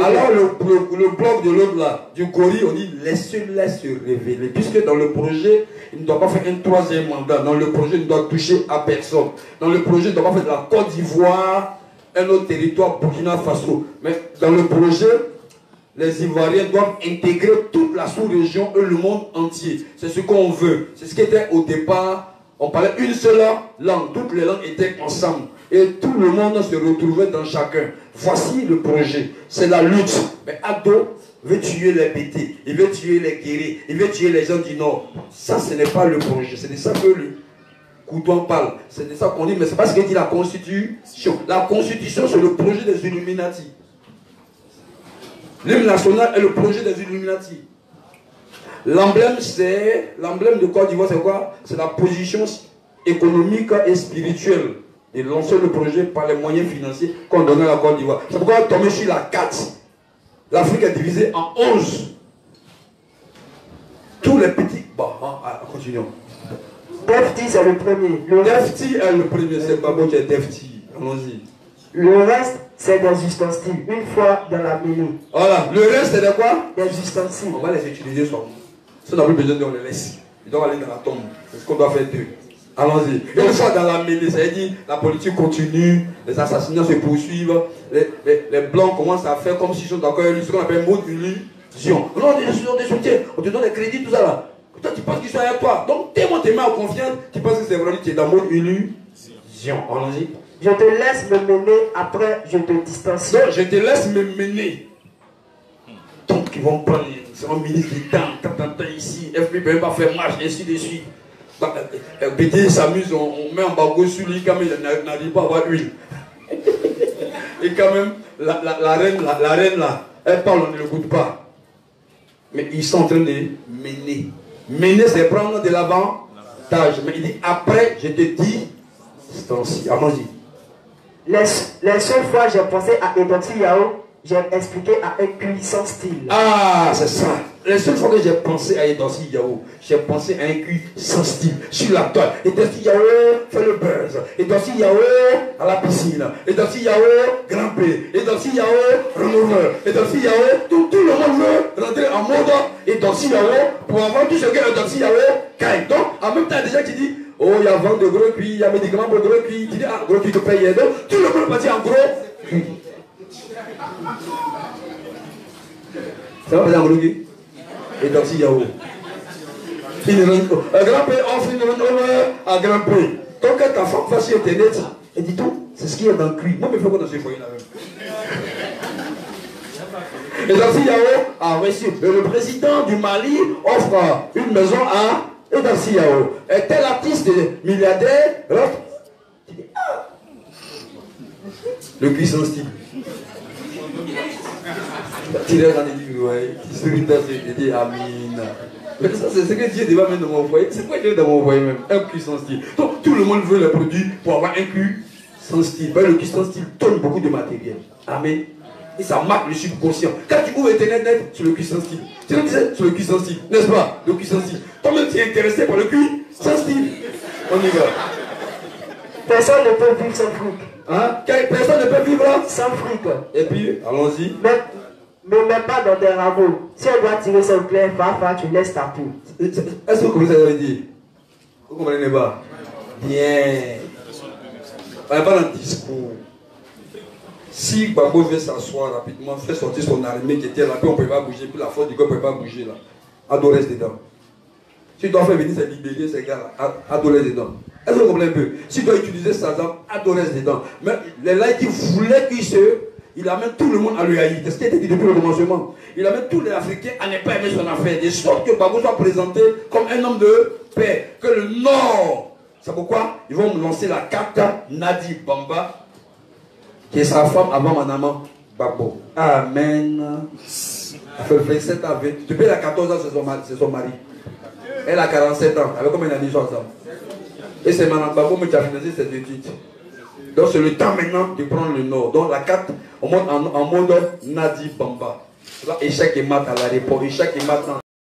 Alors, le bloc de l'autre là, du gorille, on dit laisse-le se révéler. Puisque dans le projet, il ne doit pas faire un troisième mandat. Dans le projet, il ne doit toucher à personne. Dans le projet, il ne doit pas faire de la Côte d'Ivoire, un autre territoire, Burkina Faso. Mais dans le projet, les Ivoiriens doivent intégrer toute la sous-région et le monde entier. C'est ce qu'on veut. C'est ce qui était au départ. On parlait une seule langue. Toutes les langues étaient ensemble. Et tout le monde se retrouvait dans chacun. Voici le projet. C'est la lutte. Mais Ado veut tuer les BT. Il veut tuer les guerriers. Il veut tuer les gens du Nord. Ça, ce n'est pas le projet. C'est de ça que le Coudouin parle. C'est de ça qu'on dit. Mais c'est pas ce que dit la Constitution. La Constitution, c'est le projet des Illuminati. L'hymne national est le projet des Illuminati. L'emblème de Côte d'Ivoire, c'est quoi? C'est la position économique et spirituelle. Et lancer le projet par les moyens financiers qu'on donnait à la Côte d'Ivoire. C'est pourquoi on tombe sur la 4. L'Afrique est divisée en 11. Tous les petits. Bon, continuons. Defti, c'est le premier. Defti est le premier, c'est Babo qui est Defti. Allons-y. Le reste, c'est des ustensiles. Une fois dans la mêlée. Voilà, le reste, c'est de quoi? Des ustensiles. On va les utiliser sur nous. Si on n'a plus besoin de, on les laisse. Ils doivent aller dans la tombe. C'est ce qu'on doit faire d'eux. Allons-y. Une fois dans la mêlée, c'est-à-dire la politique continue, les assassinats se poursuivent, les blancs commencent à faire comme s'ils sont d'accord avec ce qu'on appelle mode illusion. Non, on te soutient, on te donne des crédits, tout ça là. Toi, tu penses qu'ils sont avec toi. Donc, tellement tu mets en confiance, tu penses que c'est vrai, tu es dans le mode illusion. Allons-y. Je te laisse me mener, après je te distancie. Non, je te laisse me mener. Donc, ils vont prendre, c'est un ministre d'État, ici, FP ne peut pas faire marche, ainsi de suite. BD s'amuse, on met un bagot sur lui, quand même, il n'arrive pas à avoir huile. Et quand même, la reine là, elle parle, on ne l'écoute pas. Mais ils sont en train de mener. Mener, c'est prendre de l'avantage. Mais il dit, après, je te dis, allons-y. Les seules fois j'ai pensé à Edoxy Yao, j'ai expliqué à un puissant style. Ah, c'est ça. Les seules fois que j'ai pensé à Edoxy Yao, j'ai pensé à un cul sans style, sur la toile. Edoxy Yao fait le buzz. Edoxy Yao à la piscine. Edoxy Yao grimper. Edoxy Yao renouveleur. Edoxy Yao, tout le monde veut rentrer en mode Edoxy Yao pour avoir tout ce que Edoxy Yao gagne. Donc, en même temps, il y a des gens qui disent, oh, il y a vente de gros cuits, il y a médicaments pour gros cuits. Tu dis, ah, gros cuits te paye. Donc, tout le monde va dire en gros cuits. Ça va faire en gros cuits? Et donc, si Yahoo. Un grand-père offre une renommée à grand-père. Donc, quand ta femme va sur Internet, elle dit tout, c'est ce qu'il y a dans le cuit. Moi, il faut qu'on dans ce foyer là-même. Et donc, si Yahoo a reçu, le président du Mali offre une maison à Edoxy Yao. Et tel artiste milliardaire, tu dis, ah, le cuisson style. Tu es dans les livres, ouais, qui sourit dans ses dit Amin. Mais ça, c'est ce que Dieu devait mettre dans mon foyer. C'est quoi Dieu dans mon foyer même? Un cuisson style. Donc, tout le monde veut le produit pour avoir un cuisson style. Ben, le cuisson style donne beaucoup de matériel. Amen. Et ça marque le subconscient. Quand tu ouvres Internet net, sur le cuisson style. Tu le disais sur le cuisson style, n'est-ce pas? Le cuisson style. Toi-même, tu es intéressé par le cuisson Sans style. On y va. Personne ne peut vivre sans fric. Hein? Personne ne peut vivre là? Sans fric. Et puis, allons-y. Mais même pas dans des rameaux. Si elle doit tirer son clair, va, tu laisses ta peau. Est-ce que vous comprenez ce que ça veut dire? Vous comprenez pas? Bien. On n'est pas dans le discours. Si Gbagbo veut s'asseoir rapidement, fait sortir son armée qui était là, puis on ne peut pas bouger, puis la force du corps ne peut pas bouger là. Ado reste dedans. Si tu dois faire venir ces libérés, ces gars-là, Ado reste dedans. Est-ce que vous comprenez un peu? Si tu dois utiliser ça, Ado reste dedans. Mais les là qui voulaient il amène tout le monde à lui haïr. C'est ce qui a été dit depuis le commencement. Il amène tous les Africains à ne pas aimer son affaire. De sorte que Gbagbo soit présenté comme un homme de paix. Que le Nord, c'est pourquoi ils vont me lancer la carte Nadi Bamba, qui est sa femme avant mon amant Gbagbo. Amen. Elle fait 27 ans. Depuis elle a 14 ans, c'est son mari. Elle a 47 ans. Avec combien d'années ils sont ensemble? Et c'est Mme Gbagbo qui a financé cette étude. Donc c'est le temps maintenant de prendre le Nord. Donc la carte, on monte en mode Nadi Bamba. Là, échec et mat à l'aéroport, échec et mat